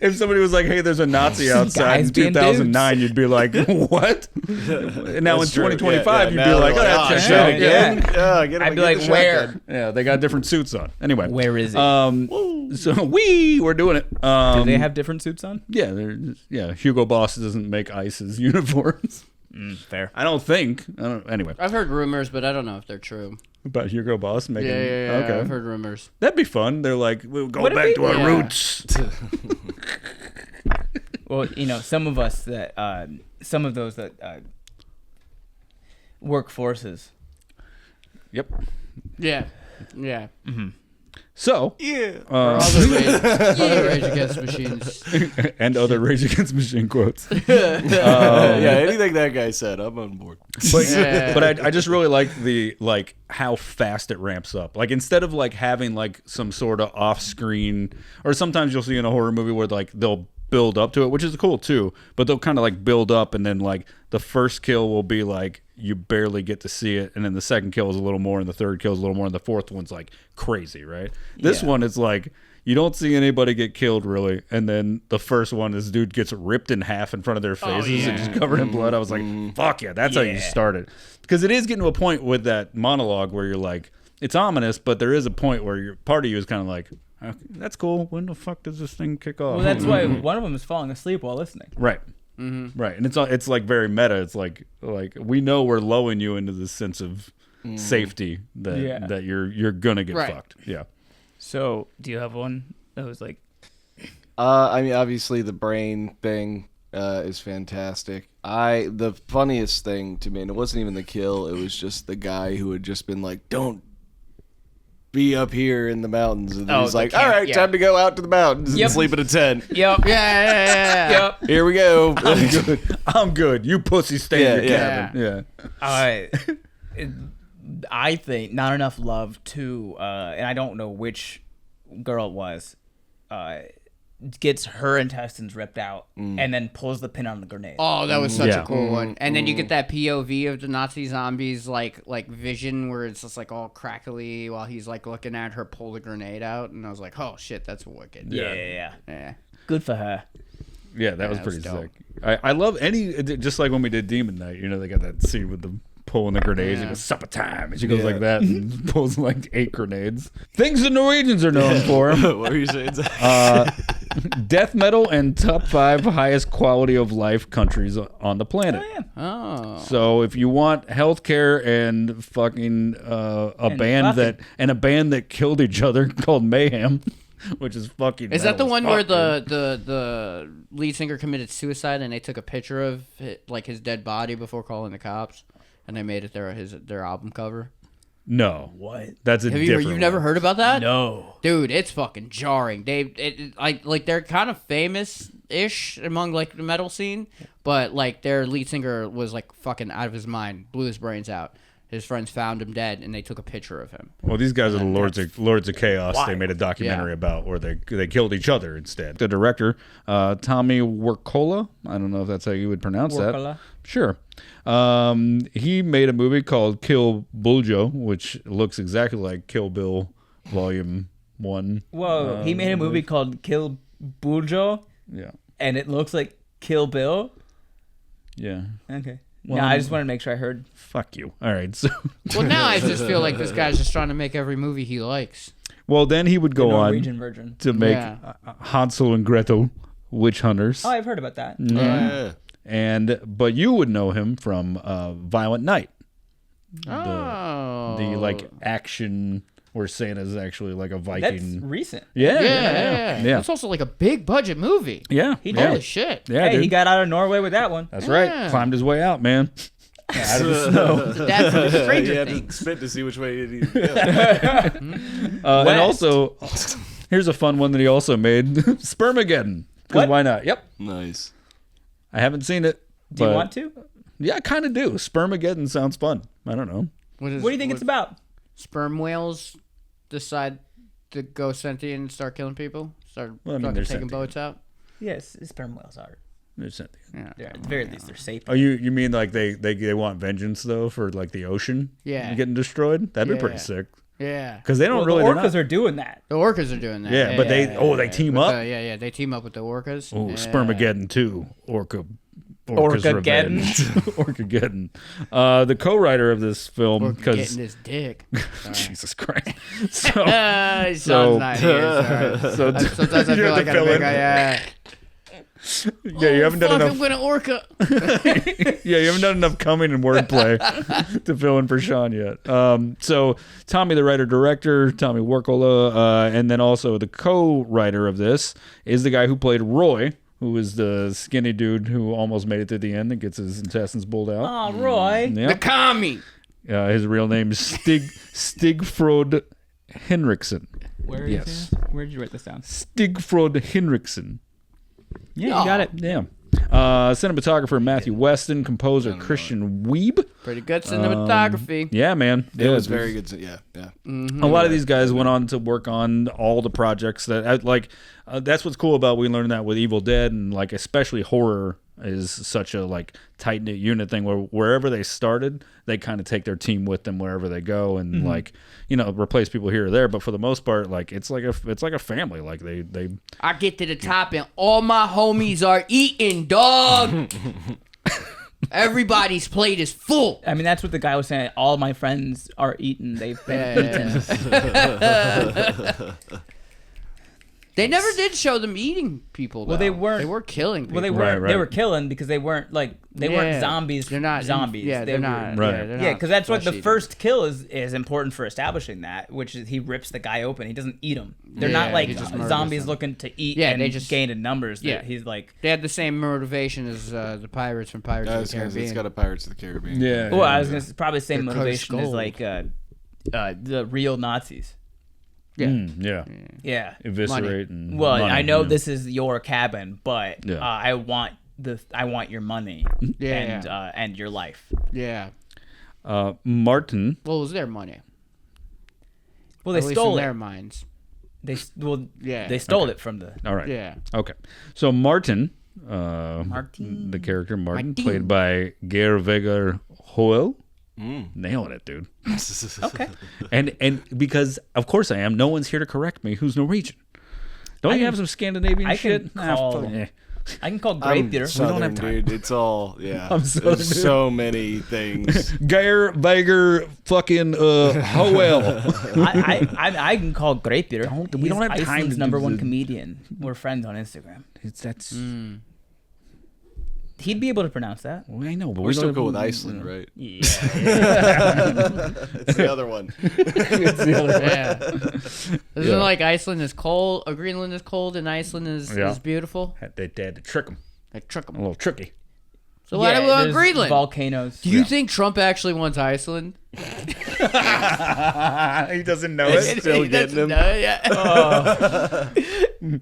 if somebody was like, hey, there's a Nazi outside guys in being 2009, you'd be like, what? And now in 2025, you'd be now like, oh, they're that's a shit shit again. again. Yeah, get him, I'd be get like, the where? shotgun. Yeah, they got different suits on. Anyway, Where is it? so we're doing it. Do they have different suits on? Yeah, Hugo Boss doesn't make ICE's uniforms. Fair. I don't think. Anyway, I've heard rumors, but I don't know if they're true. about Hugo Boss making. Yeah. Okay, I've heard rumors. that'd be fun. They're like, we'll go Would it back be? to our Yeah. roots. Well, some of us that some of those that work forces. Yep. Yeah. So, Yeah. Rage Against Machines. and other Rage Against Machine quotes. Yeah, anything that guy said, I'm on board. But I just really like how fast it ramps up. Like instead of like having like some sort of off screen, or sometimes you'll see in a horror movie where like they'll build up to it, which is cool too, but they'll kind of like build up, and then like the first kill will be like you barely get to see it, and then the second kill is a little more, and the third kill is a little more, and the fourth one's like crazy, right? This one is like you don't see anybody get killed really, and then the first one, this dude gets ripped in half in front of their faces and just covered in blood. I was like, fuck yeah, that's how you started. Because it is getting to a point with that monologue where you're like, it's ominous, but there is a point where your part of you is kind of like, okay, that's cool. When the fuck does this thing kick off? Well, that's why one of them is falling asleep while listening. Right. Right. And it's like very meta. It's like we know we're lulling you into this sense of safety that you're gonna get fucked. Yeah. So, do you have one that was like? I mean, obviously the brain thing is fantastic. The funniest thing to me, and it wasn't even the kill, it was just the guy who had just been like, "Don't be up here in the mountains," and he's like, "All right, time to go out to the mountains and sleep in a tent." Yep. Yeah. Here we go. I'm good. You pussy stay in your cabin. Yeah. I think not enough love to, and I don't know which girl it was, gets her intestines ripped out and then pulls the pin on the grenade. Oh, that was such a cool one. And then you get that POV of the Nazi zombies like vision where it's just like all crackly while he's like looking at her pull the grenade out, and I was like, oh shit, that's wicked. Yeah. Good for her. Yeah, that was pretty sick. I love just like when we did Demon Night, they got that scene with the pulling the grenades. It goes supper time, and she goes like that and pulls like 8 grenades. Things the Norwegians are known for. What were you saying? Death metal and top 5 highest quality of life countries on the planet. So if you want healthcare and fucking a band that killed each other called Mayhem, which is fucking. Is that the one where the lead singer committed suicide and they took a picture of his dead body before calling the cops, and they made it their album cover? No. What? That's a different You've never heard about that? No. Dude, it's fucking jarring. They're kind of famous-ish among like the metal scene, but like their lead singer was like fucking out of his mind, blew his brains out. His friends found him dead, and they took a picture of him. Well, these guys are the Lords of Chaos. Wild. They made a documentary about where they killed each other instead. The director, Tommy Wirkola, I don't know if that's how you would pronounce that. Sure. He made a movie called Kill Buljo, which looks exactly like Kill Bill Volume 1. Whoa, he made a movie called Kill Buljo? Yeah. And it looks like Kill Bill? Yeah. Okay. Well, I just wanted to make sure I heard. Fuck you. All right. So. Well, now I just feel like this guy's just trying to make every movie he likes. Well, then he would go on to make Hansel and Gretel, Witch Hunters. Oh, I've heard about that. But you would know him from Violent Night. The like action where Santa's actually like a Viking. That's recent. Yeah. It's also like a big budget movie. Yeah. Holy shit. Yeah, hey, he got out of Norway with that one. That's right. Climbed his way out, man. Out of the snow. That's the Stranger He had Things. to spit to see which way it needed to go. And also, here's a fun one that he also made. Spermageddon. Because why not? Yep. Nice. I haven't seen it. Do you want to? Yeah, I kind of do. Spermageddon sounds fun. I don't know. What do you think it's about? Sperm whales decide to go sentient and start killing people? Start taking sentient. boats out? Yes, sperm whales are. They're sentient. Yeah, at the very least, they're safe. Oh, you mean like they want vengeance though for like the ocean? Yeah. Getting destroyed? That'd be pretty sick. Yeah. Because they don't The really. orcas are doing that. The orcas are doing that. Yeah, but they team up. They team up with the orcas. Oh, Spermageddon 2. Orca's Revenge. Orcageddon. The co-writer of this film, because getting his dick. Jesus Christ. Sometimes I feel like I'm a big guy. Yeah, you haven't done enough. I'm gonna orca. Yeah, you haven't done enough coming and wordplay to fill in for Sean yet. So Tommy, the writer-director, Tommy Wirkola, and then also the co-writer of this is the guy who played Roy, who is the skinny dude who almost made it to the end and gets his intestines pulled out. Oh, Roy. Yep. The commie. His real name is Stigfrod Henriksen. Where is Yes. it? Where did you write this down? Stigfrod Henriksen. Yeah, you got it. Yeah. Cinematographer Matthew Weston, composer Christian Wiebe. Pretty good cinematography. Yeah, man. It was very good. Yeah. A lot of these guys went on to work on all the projects that that's what's cool about we learned that with Evil Dead, and like especially horror is such a like tight knit unit thing where wherever they started, they kind of take their team with them wherever they go, and like replace people here or there. But for the most part, like it's like a family. Like they I get to the top and all my homies are eating, dog. Everybody's plate is full. I mean, that's what the guy was saying. All my friends are eaten. They've been eaten. They never did show them eating people. Well, though. they weren't. They were killing people. Well, they weren't. Right. They were killing because they weren't weren't zombies. They're not zombies. Yeah, they're They not. were- Right. Yeah, they're Yeah, not because that's what the flesh-eating. first kill is important for establishing that, which is he rips the guy open. He doesn't eat him. They're Yeah, not like he just murders zombies them. looking to eat. Yeah, and they just- gain in numbers. Yeah. He's like. They had the same motivation as the pirates from Pirates of the It's Caribbean. got a Pirates of the Caribbean. yeah. Well, I was gonna say, probably the same They're motivation as gold. like the real Nazis. Yeah. Yeah. Yeah. Eviscerate and Well, money, I know yeah. this is your cabin, but Yeah. I want your money Yeah. and your life. Yeah. Martin. What was their money? Well, they At least stole in their it. minds. They stole it from the All right. Yeah. Okay. So Martin, Martin. the character Martin, Martin. played by Geir Vegar Hoel. Nailing it, dude. Okay. And because of course I am, no one's here to correct me. Who's Norwegian? Don't you have some Scandinavian I can shit? call- Fuck, yeah. I can call I'm Grave Southern, have time. dude. It's all I'm Southern, There's dude. so many things. Geir Vegar fucking Hoel. I can call Grave we don't have time to Iceland's do number one the- comedian. We're friends on Instagram. That's He'd be able to pronounce that. well, I know, but We're we still don't cool have- with Iceland, right? Yeah. It's the other one. Yeah. Isn't it like Iceland is cold, or Greenland is cold, and Iceland is beautiful? They had to trick them. They trick A them. little tricky. So why do we want there's Greenland? Volcanoes. Do you think Trump actually wants Iceland? He doesn't know Still He getting doesn't him. know, yeah.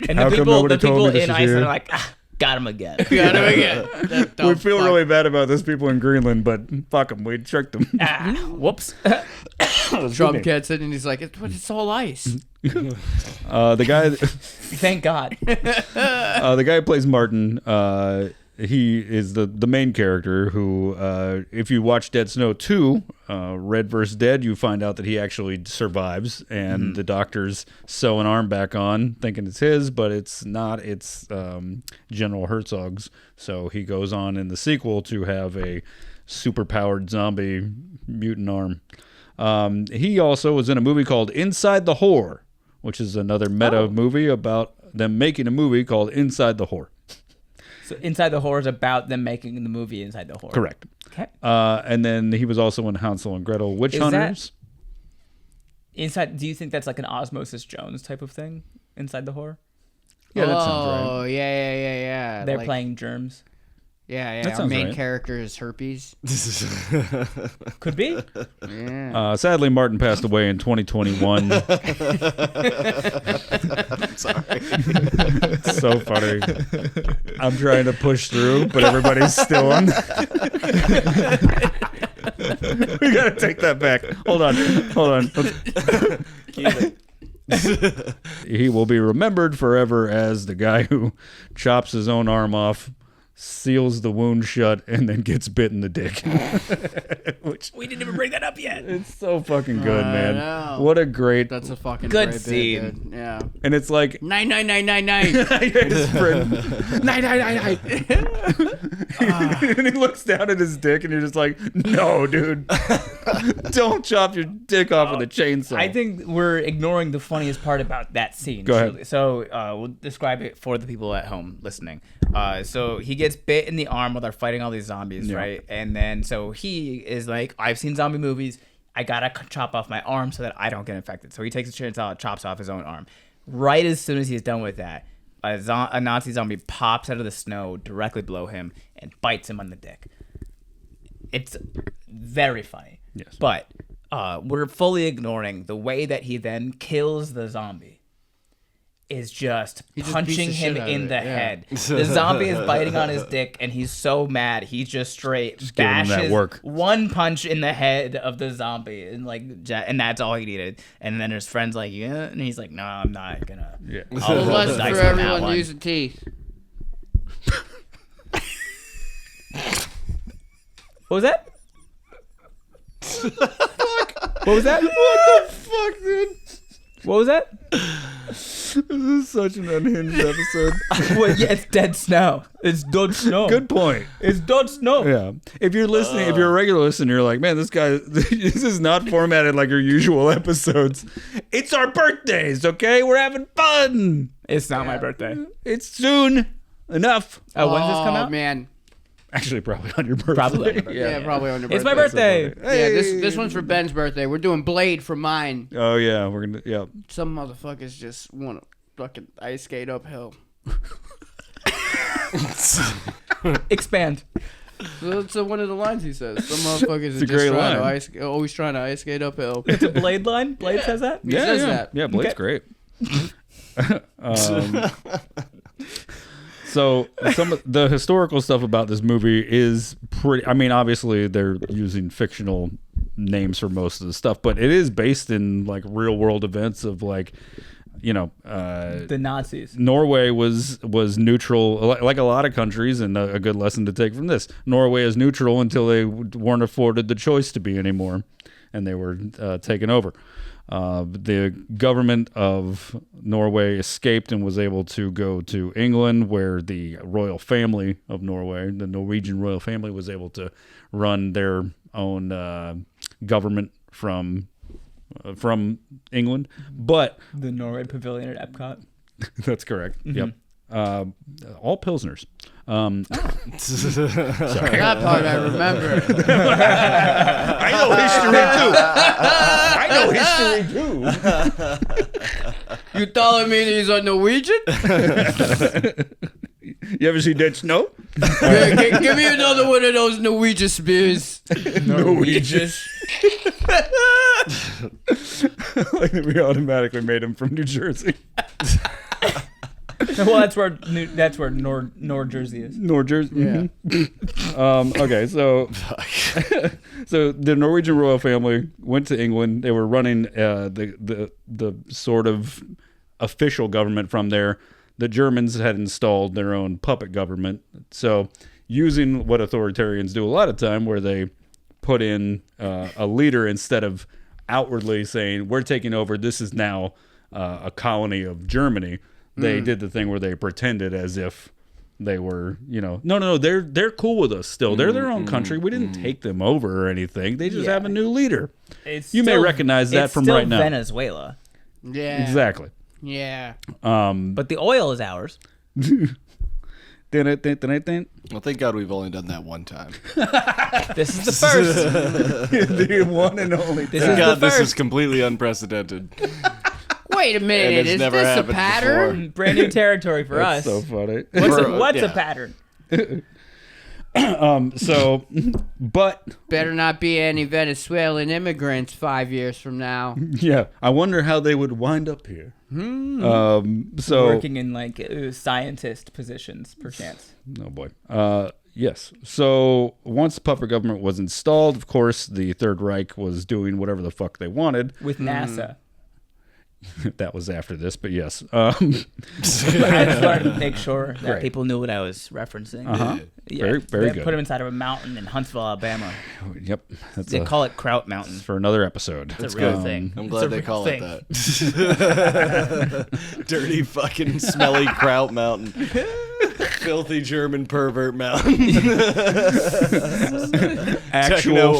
And How the come people, nobody the told people me this in is Iceland here? are like, got him again. Got him again. That dumb We feel fuck. really bad about those people in Greenland, but fuck them. We tricked them. Whoops. Trump gets it, and he's like, it's all ice. The guy, Thank God. the guy who plays Martin. He is the main character who, if you watch Dead Snow 2, Red vs. Dead, you find out that he actually survives, and the doctors sew an arm back on, thinking it's his, but it's not. It's General Herzog's. So he goes on in the sequel to have a super-powered zombie mutant arm. He also was in a movie called Inside the Whore, which is another meta movie about them making a movie called Inside the Whore. So Inside the Horror is about them making the movie Inside the Horror. Correct. Okay. And then he was also in Hansel and Gretel Witch Is Hunters. Inside. Do you think that's like an Osmosis Jones type of thing? Inside the Horror. Yeah, that sounds right. Oh, yeah. They're Like, playing germs. Yeah. That Our sounds main right. character is herpes. Could be. Yeah. Sadly, Martin passed away in 2021. Sorry. So funny. I'm trying to push through, but everybody's still on. We gotta take that back. Hold on. He will be remembered forever as the guy who chops his own arm off, seals the wound shut, and then gets bit in the dick. Which We didn't even bring that up yet. it's so fucking good, I man. know. What a great. That's a fucking Good great scene. bit, dude. Yeah. And it's like 99999. his friend. Nine. And he looks down at his dick, and you're just like, no, dude, don't chop your dick off with a chainsaw. I think we're ignoring the funniest part about that scene. Go ahead. So we'll describe it for the people at home listening. So he gets bit in the arm while they're fighting all these zombies, Yeah. right? And then so he is like, I've seen zombie movies. I gotta chop off my arm so that I don't get infected. So he takes a chainsaw and chops off his own arm. Right as soon as he's done with that, a Nazi zombie pops out of the snow directly below him and bites him on the dick. It's very funny. Yes. But we're fully ignoring the way that he then kills the zombie. Is just punching him in the head. The zombie is biting on his dick, and he's so mad. He just bashes one punch in the head of the zombie, and that's all he needed. And then his friend's like, "Yeah," and he's like, "No, I'm not gonna." Yeah. The lesson for everyone: use the teeth. What was that? What was that? What the fuck, dude? What was that? This is such an unhinged episode. Well, yeah, it's dead snow. It's dead snow. Good point. It's dead snow. Yeah. If you're listening, if you're a regular listener, you're like, man, this is not formatted like your usual episodes. It's our birthdays, okay? We're having fun. It's not my birthday. It's soon enough. Oh, when's this come out? Man. Actually, probably on your birthday. Probably on your birthday. Yeah, probably on your birthday. It's my birthday. Hey. Yeah, this one's for Ben's birthday. We're doing Blade for mine. Oh, yeah. We're going to, yeah. Some motherfuckers just want to fucking ice skate uphill. Expand. That's one of the lines he says. Some motherfuckers are just always trying to ice skate uphill. It's a Blade line? Blade says that? He says that. Yeah, Blade's great. So some of the historical stuff about this movie is pretty. I mean, obviously they're using fictional names for most of the stuff, but it is based in like real world events of like, the Nazis. Norway was neutral, like a lot of countries, and a good lesson to take from this. Norway is neutral until they weren't afforded the choice to be anymore, and they were taken over. The government of Norway escaped and was able to go to England, where the royal family of Norway, the Norwegian royal family, was able to run their own government from England. But the Norway Pavilion at Epcot. That's correct. Mm-hmm. Yep. All Pilsners. Sorry. That part I remember. I know history too. You telling me these are Norwegian? You ever see Dead Snow? Yeah, give me another one of those Norwegian spears. Norwegian. Like we automatically made him from New Jersey. Well, that's where Nord Jersey is. Nord Jersey. Yeah. Mm-hmm. Okay, so so the Norwegian royal family went to England. They were running the sort of official government from there. The Germans had installed their own puppet government. So using what authoritarians do a lot of time, where they put in a leader instead of outwardly saying, we're taking over, this is now a colony of Germany. They did the thing where they pretended as if they were, no, they're cool with us still. They're their own country. We didn't take them over or anything. They just have a new leader. You may recognize that from right now. Venezuela. Yeah. Exactly. Yeah. But the oil is ours. Well, thank God we've only done that one time. This is the first. The one and only. Thank God this is completely unprecedented. Wait a minute, is this a pattern? Before. Brand new territory for That's us. so funny. What's a pattern? But better not be any Venezuelan immigrants 5 years from now. Yeah, I wonder how they would wind up here. So working in like scientist positions, perchance. Oh boy. Yes. So once the puppet government was installed, of course, the Third Reich was doing whatever the fuck they wanted with NASA. That was after this, but yes. I just wanted to make sure that people knew what I was referencing. Yeah, very good. Put him inside of a mountain in Huntsville, Alabama. Yep. They call it Kraut Mountain. For another episode. It's a real thing. I'm glad they call it that. Dirty fucking smelly Kraut Mountain. Filthy German pervert mountain. Actual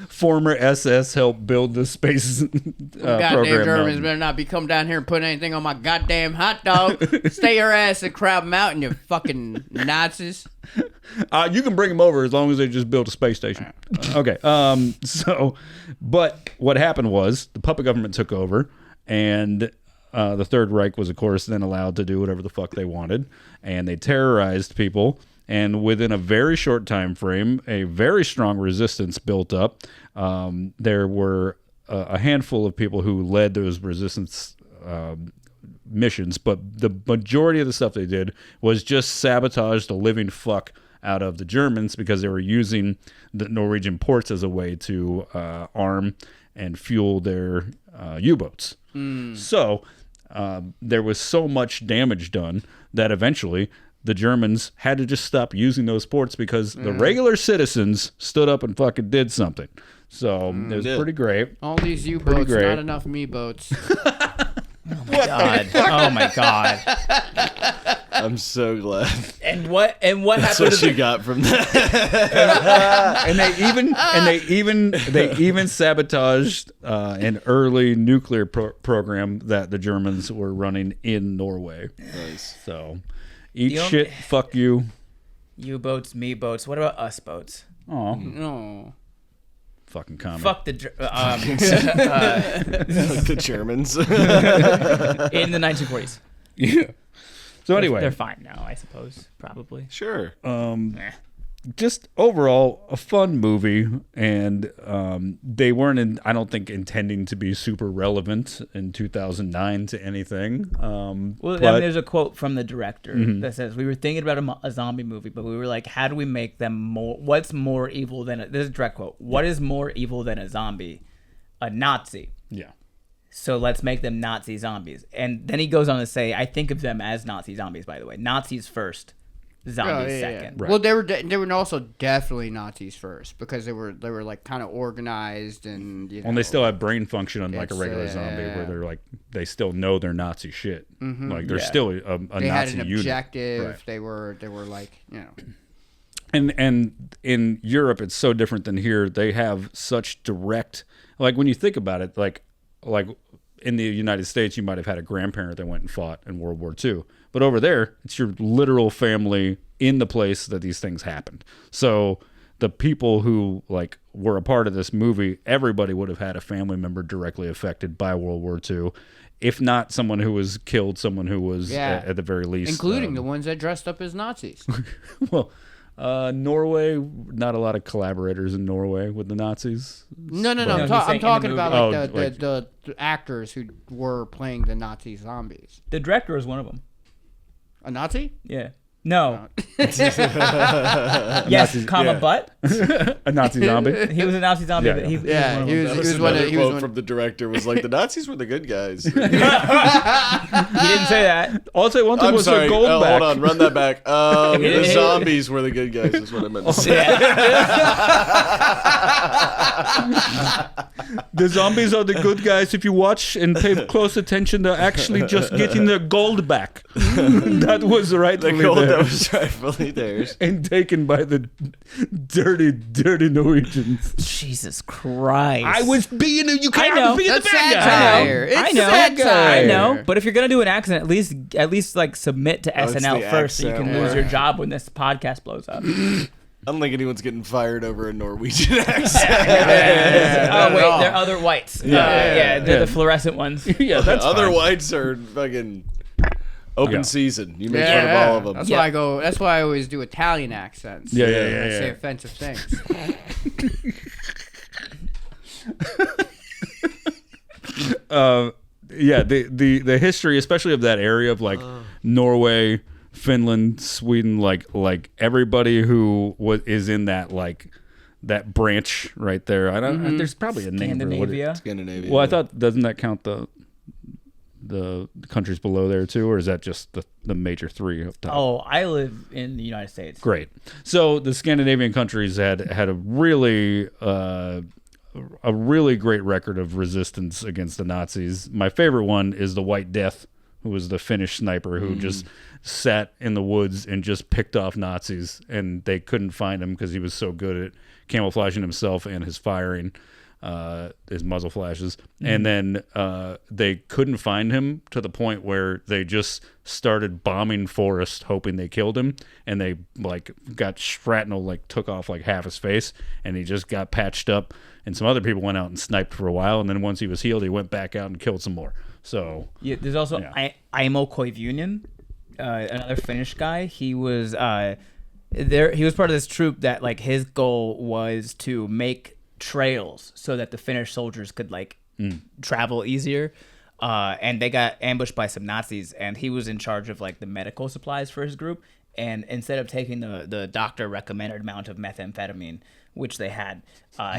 former SS helped build the space goddamn program. Germans better not be coming down here and putting anything on my goddamn hot dog. Stay your ass at Kraut Mountain, you fucking Nazis. You can bring them over as long as they just build a space station. Okay. But what happened was the puppet government took over, and the Third Reich was, of course, then allowed to do whatever the fuck they wanted, and they terrorized people and within a very short time frame, a very strong resistance built up. There were a handful of people who led those resistance missions, but the majority of the stuff they did was just sabotage the living fuck out of the Germans because they were using the Norwegian ports as a way to arm and fuel their U-boats. So there was so much damage done that eventually the Germans had to just stop using those ports because the regular citizens stood up and fucking did something. So it was pretty great. All these U-boats, not enough me-boats. Oh my god! I'm so glad. And what That's happened? what you got from that. And they even sabotaged an early nuclear program that the Germans were running in Norway. Nice. So eat shit, fuck you. U-boats, me boats. What about us boats? Oh, No. fucking comment. Fuck the The Germans. in the 1940s. Yeah. So anyway, They're fine now, I suppose. Probably. Sure. just overall a fun movie, and they weren't I don't think intending to be super relevant in 2009 to anything. Well, I mean, there's a quote from the director that says, "We were thinking about a zombie movie, but we were like, how do we make them more? What's more evil than this is a direct quote? What is more evil than a zombie? A Nazi. Yeah. So let's make them Nazi zombies." And then he goes on to say, "I think of them as Nazi zombies, by the way. Nazis first, zombies second." Right. Well, they were also definitely Nazis first because they were like kind of organized and you know. And they still have brain function unlike a It's, regular zombie, where they're like they still know they're Nazi shit. Like they're Yeah. still a they had Nazi an unit. objective. Right. They were like you know. And in Europe, it's so different than here. They have such direct, like when you think about it, like in the United States, you might have had a grandparent that went and fought in World War II. But over there, it's your literal family in the place that these things happened. So the people who like were a part of this movie, everybody would have had a family member directly affected by World War II. If not someone who was killed, someone who was at the very least. Including the ones that dressed up as Nazis. Well, Norway, not a lot of collaborators in Norway with the Nazis. No. he's I'm saying talking in the about movie. the actors who were playing the Nazi zombies. The director was one of them. A Nazi? Yeah. No. Yes, Nazis, comma, yeah. but A Nazi zombie. he was a Nazi zombie. Yeah. But he Yeah, was one of he them. was one of Another he was quote one. from the director was like, the Nazis were the good guys. He didn't say that. I'll say one thing I'm was sorry. a gold back. Hold on, run that back. The zombies were the good guys. Is what I meant to say. The zombies are the good guys if you watch and pay close attention. They're actually just getting their gold back. That was The rightfully gold that theirs. was rightfully theirs. And taken by the dirty Norwegians. Jesus Christ. I was being you I can't know. be the That's bad guy. satire. I It's know. satire. I know. But if you're gonna do an accent, at least like submit to it's SNL the first, so you accent can lose war. your job when this podcast blows up. I don't think anyone's getting fired over a Norwegian accent. Oh wait, they're other whites. Yeah, they're the fluorescent ones. Yeah, that's Other fine. whites are fucking open Yeah. season. You make fun of all of them. That's Yeah. why I go. That's why I always do Italian accents. Yeah. I say offensive things. Yeah, the history, especially of that area of like Norway, Finland, Sweden, like everybody who is in that that branch right there. I don't. There's probably a name for what it. Scandinavia. Scandinavia. Well, I thought doesn't that count the countries below there too, or is that just the major three up top? Oh, I live in the United States. Great. So the Scandinavian countries had a really great record of resistance against the Nazis. My favorite one is the White Death, who was the Finnish sniper who just sat in the woods and just picked off Nazis, and they couldn't find him because he was so good at camouflaging himself and his firing, his muzzle flashes. And then they couldn't find him to the point where they just started bombing forest hoping they killed him, and they got shrapnel took off half his face, and he just got patched up, and some other people went out and sniped for a while, and then once he was healed he went back out and killed some more. So Yeah, there's also Aimo Koivunen, another Finnish guy. He was he was part of this troupe that like his goal was to make trails so that the Finnish soldiers could like travel easier. And they got ambushed by some Nazis, and he was in charge of like the medical supplies for his group. And instead of taking the doctor recommended amount of methamphetamine, which they had,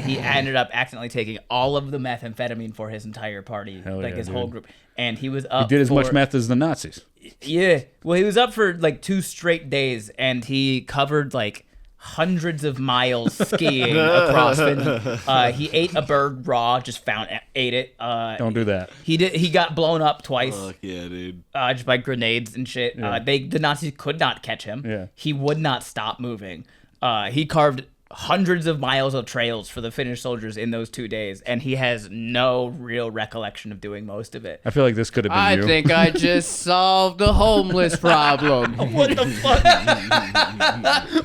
he ended up accidentally taking all of the methamphetamine for his entire party, his whole group. And he was up. He did as much meth as the Nazis. Yeah. Well, he was up for like 2 straight days, and he covered like hundreds of miles skiing across Finland. He ate a bird raw, just ate it. Don't do that. He got blown up twice. Fuck yeah, dude. Just by grenades and shit. Yeah. The Nazis could not catch him. Yeah. He would not stop moving. He carved hundreds of miles of trails for the Finnish soldiers in those 2 days, and he has no real recollection of doing most of it. I feel like this could have been you. I think I just solved the homeless problem. What the fuck?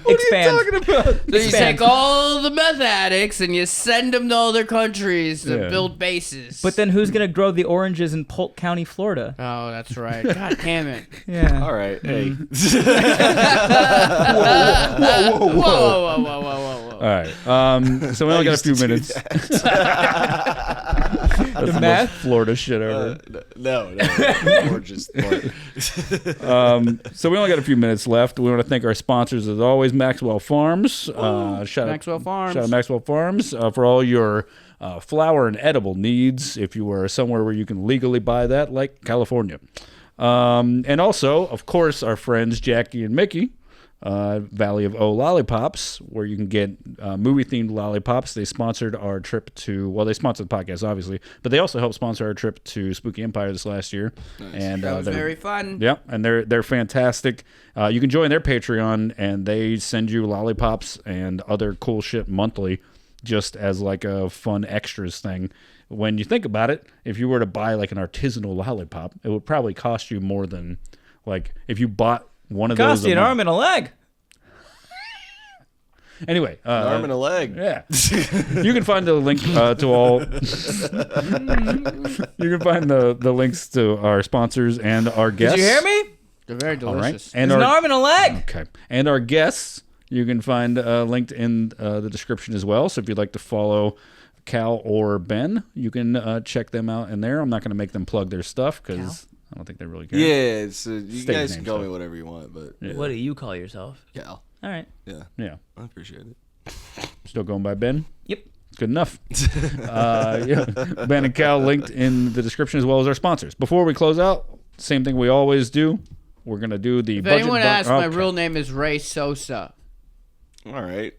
What are you talking about? So you take all the meth addicts and you send them to other countries to build bases. But then who's going to grow the oranges in Polk County, Florida? Oh, that's right. God damn it. Yeah. All right, hey. Whoa. All right. So we only got a few minutes. The meth? Florida shit over. No. Gorgeous. So we only got a few minutes left. We want to thank our sponsors as always, Maxwell Farms. Maxwell Farms. Shout out Maxwell Farms for all your flower and edible needs. If you are somewhere where you can legally buy that, like California. And also, of course, our friends Jackie and Mickey. Valley of Oh Lollipops, where you can get movie-themed lollipops. They sponsored our trip to, well, they sponsored the podcast, obviously, but they also helped sponsor our trip to Spooky Empire this last year. Nice. And That was very fun. Yeah, and they're fantastic. You can join their Patreon, and they send you lollipops and other cool shit monthly, just as like a fun extras thing. When you think about it, if you were to buy like an artisanal lollipop, it would probably cost you more than, like, if you bought one of those. Cost you an arm and a leg. Anyway, An arm and a leg. Yeah, you can find the link to all. You can find the links to our sponsors and our guests. Did you hear me? They're very All right, delicious. and There's an arm and a leg. Okay, and our guests you can find linked in the description as well. So if you'd like to follow Cal or Ben, you can check them out in there. I'm not going to make them plug their stuff because I don't think they really care. Yeah, it's, you State guys name can call me stuff. whatever you want, but Yeah. What do you call yourself? Cal. All right. Yeah, I appreciate it. Still going by Ben? Yep. Good enough. Yeah. Ben and Cal linked in the description as well as our sponsors. Before we close out, same thing we always do. We're going to do the If budget. anyone asks, my real name is Ray Sosa. All right.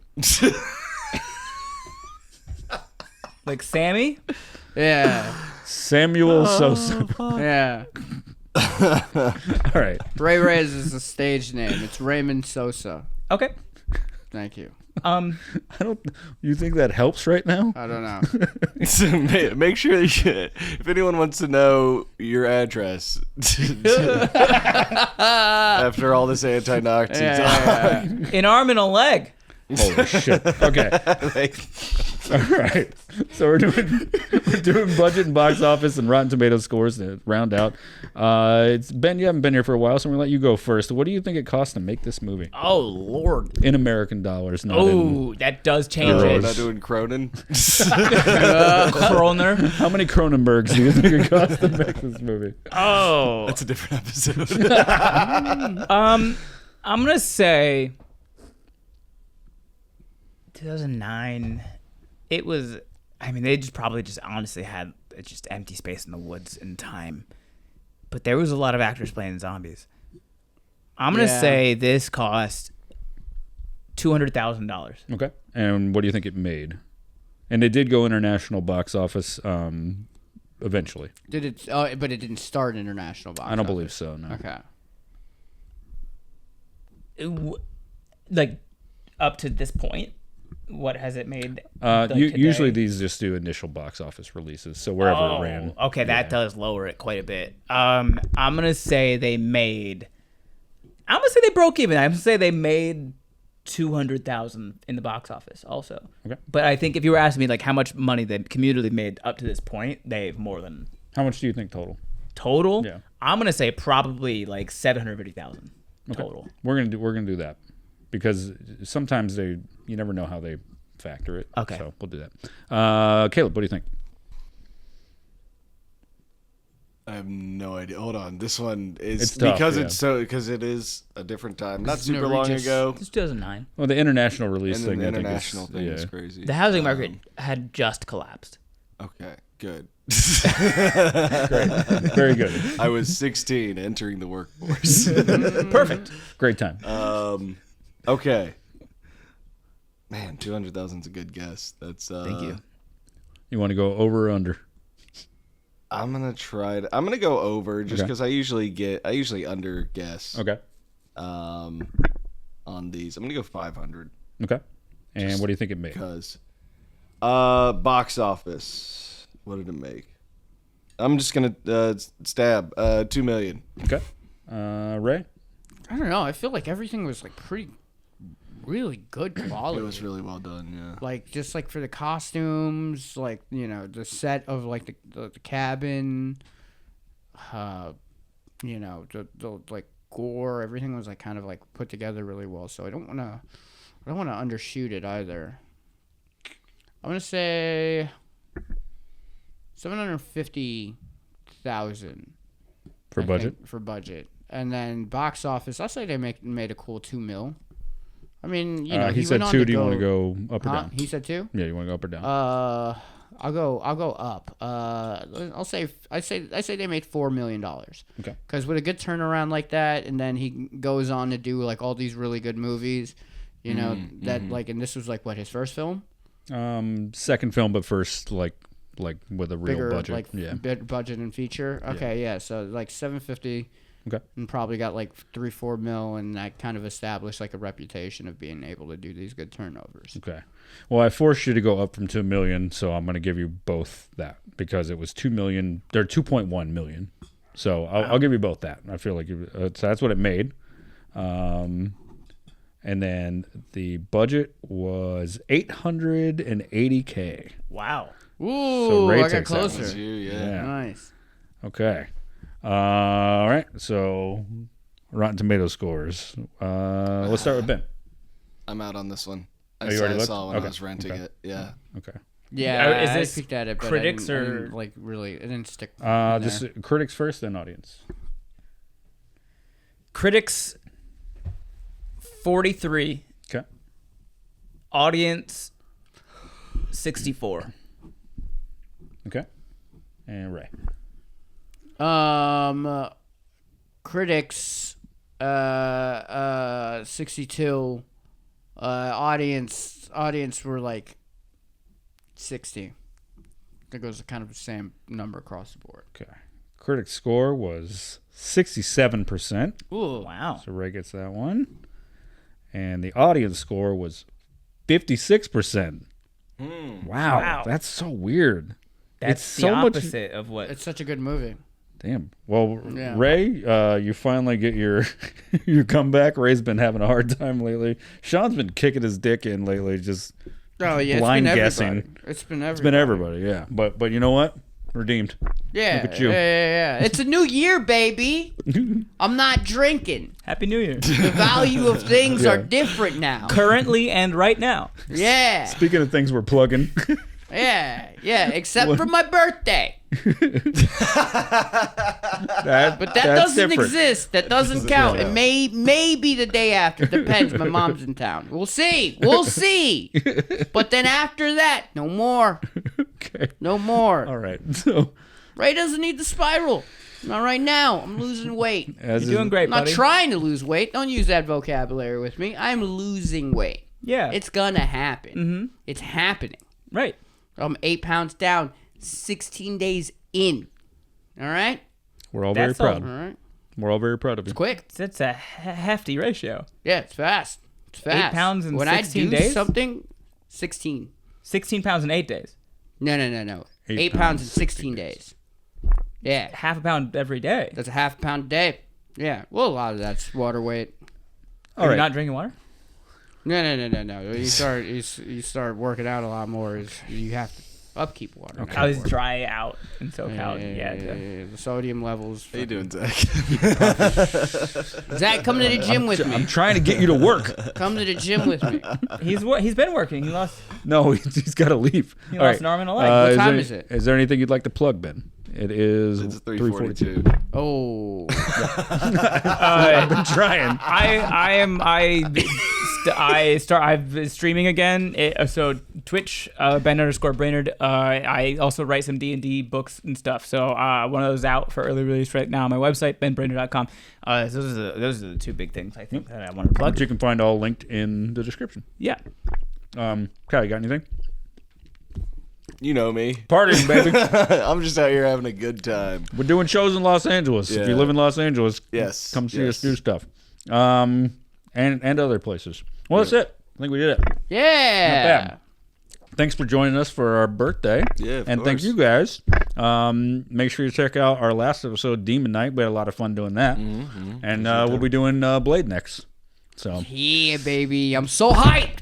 Like Sammy? Yeah. Samuel Sosa. Yeah. All right. Rey Reyes is a stage name. It's Raymond Sosa. Okay. Thank you. I don't. You think that helps right now? I don't know. So make sure that if anyone wants to know your address after all this anti-Nazi talk. An arm and a leg. Holy shit. Okay. All right. So we're doing budget and box office and Rotten Tomatoes scores to round out. It's Ben. You haven't been here for a while, so I'm gonna let you go first. What do you think it cost to make this movie Oh, Lord. in American dollars? Not Oh, that does change Euros. it. Not doing Cronin. Kroner. How many Cronenbergs do you think it cost to make this movie? Oh. That's a different episode. I'm going to say 2009. It was, I mean, they probably honestly had just empty space in the woods and time. But there was a lot of actors playing zombies. I'm going to say this cost $200,000. Okay. And what do you think it made? And it did go international box office eventually. Did it? Oh, but it didn't start international box. I don't office. believe so, no. Okay. Like, up to this point, what has it made? Usually these just do initial box office releases, so wherever it ran. Okay, that does lower it quite a bit. I'm gonna say they broke even. I'm gonna say they made $200,000 in the box office also. Okay. But I think if you were asking me like how much money the community made up to this point, they've more than How much do you think total? total. Yeah. I'm gonna say probably like $750,000 total. We're gonna do that. because sometimes you never know how they factor it. Okay. So we'll do that. Caleb, what do you think? I have no idea. Hold on. This one is It's tough, because it is a different time. Not It's super long ago. It's 2009. Well, the international release And then thing. the I think international thing is crazy. The housing market had just collapsed. Okay, good. Great. Very good. I was 16 entering the workforce. Perfect. Great time. Okay. Man, 200,000 is a good guess. That's Thank you. You want to go over or under? I'm gonna go over just Okay. because I usually under guess. Okay. On these. I'm gonna go 500 Okay. And what do you think it made? because box office. What did it make? I'm just gonna stab 2 million. Okay. Ray? I don't know. I feel like everything was like really good quality. It was really well done. Yeah. like just like for the costumes, like the set of like the cabin, the like gore, everything was like kind of like put together really well. So I don't want to undershoot it either. I'm gonna say 750,000 For budget? for budget, and then box office. I'll say they made a cool 2 mil. I mean, he he said went on 2. to Do you go, want to go up or Huh? down? He said 2. Yeah, you want to go up or down? I'll go up. I say they made $4 million. Okay. Because with a good turnaround like that, and then he goes on to do like all these really good movies, like, and this was like what, his first film? Second film, but first like with a real Bigger budget. like Yeah. budget and feature. Okay, yeah. So like 750. Okay. And probably got like 3-4 mil, and that kind of established like a reputation of being able to do these good turnovers. Okay. Well, I forced you to go up from 2 million, so I'm going to give you both that because it was 2 million. They're 2.1 million. So I'll give you both that. I feel like so that's what it made. And then the budget was $880K. Wow. Ooh, So Ray I got takes that one. closer. Yeah. Nice. Okay. All right. So Rotten Tomato scores. Let's start with Ben. I'm out on this one. Oh, you already looked? saw when Okay. I was renting Okay. it. Yeah. Okay. Yeah, Is I this peeked at it, but critics I or- didn't, like really? It didn't stick. in there. Just critics first, then audience. Critics 43. Okay. Audience 64. Okay. And Ray. Critics 62. Audience were like 60. That goes kind of the same number across the board. Okay. Critic score was 67%. Ooh, Wow. So Ray gets that one. And the audience score was 56%. Wow. That's so weird. That's It's the so much- opposite of what. it's such a good movie. Damn. Well, Yeah. Ray, you finally get your your comeback. Ray's been having a hard time lately. Sean's been kicking his dick in lately, just Oh yeah, blind it's been guessing. everybody. It's been everybody. It's been everybody, yeah. But you know what? Redeemed. Yeah, Look at you. yeah. It's a new year, baby. I'm not drinking. Happy New Year. The value of things are different now. Currently and right now. Yeah, Speaking of things we're plugging, yeah. Except for my birthday. But that that's doesn't different. exist. That doesn't count. It may be the day after. Depends. My mom's in town. We'll see. But then after that, no more. Okay. No more. All right. So Ray doesn't need the spiral. Not right now. I'm losing weight. as You're doing great, I'm not buddy. trying to lose weight. Don't use that vocabulary with me. I'm losing weight. Yeah. It's gonna happen. Mm-hmm. It's happening. Right. I'm 8 pounds down, 16 days in. All right? we're all very That's all. proud. All right. We're all very proud of you. It's quick. That's a hefty ratio. Yeah, it's fast. It's fast. 8 pounds in when 16 I do days? something, 16. 16 pounds in 8 days. No. 8 8 pounds in 16 days. Yeah. Half a pound every day. That's a half pound a day. Yeah. Well, a lot of that's water weight. All Are right. you not drinking water? No. You start working out a lot more. You have to. Upkeep water. Okay. I was dry out in SoCal. Yeah. The sodium levels. How you doing, Zach? Zach, come to the gym with me. I'm trying to get you to work. Come to the gym with me. He's been working. He lost No, he's got to leave. he All lost right. an arm and a leg. What time there, is it? Is there anything you'd like to plug, Ben? It is It's 3:42. 3:42. Oh. I've been trying. I've been streaming again. So Twitch, Ben_Brainard. I also write some D&D books and stuff. So one of those out for early release right now on my website, benbrainard.com. Those are the two big things I think that I want to plug. Which you can find all linked in the description. Yeah. Kyle, you got anything? You know me. Partying, baby. I'm just out here having a good time. We're doing shows in Los Angeles. If you Yeah. live in Los Angeles, Yes, come see us yes. do stuff. And other places. Well, that's it. I think we did it. Yeah. Not bad. Thanks for joining us for our birthday. Yeah, of and thank course. you guys. Make sure you check out our last episode, Demon Night. We had a lot of fun doing that. And we'll be doing Blade next. So Yeah, baby. I'm so hyped.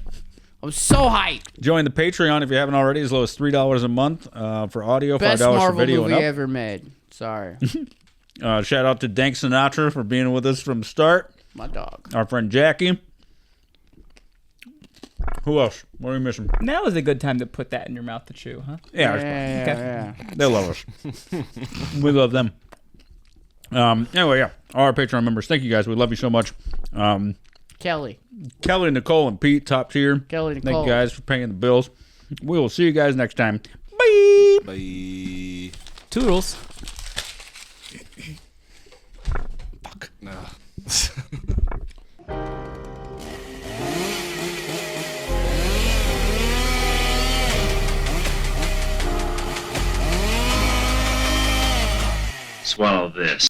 join the Patreon if you haven't already, as low as $3 a month for audio, Best $5 for Marvel video movie and up. ever made. Sorry. Shout out to Dank Sinatra for being with us from the start. My dog. Our friend Jackie. Who else? What are we missing? Now is a good time to put that in your mouth to chew, huh? Yeah, Yeah. they love us. We love them. Anyway, yeah, all our Patreon members, thank you guys. We love you so much. Kelly. Kelly, Nicole, and Pete, top tier. Kelly, Thank Nicole. you guys for paying the bills. We will see you guys next time. Bye. Bye. Toodles. Fuck. No. Swallow this.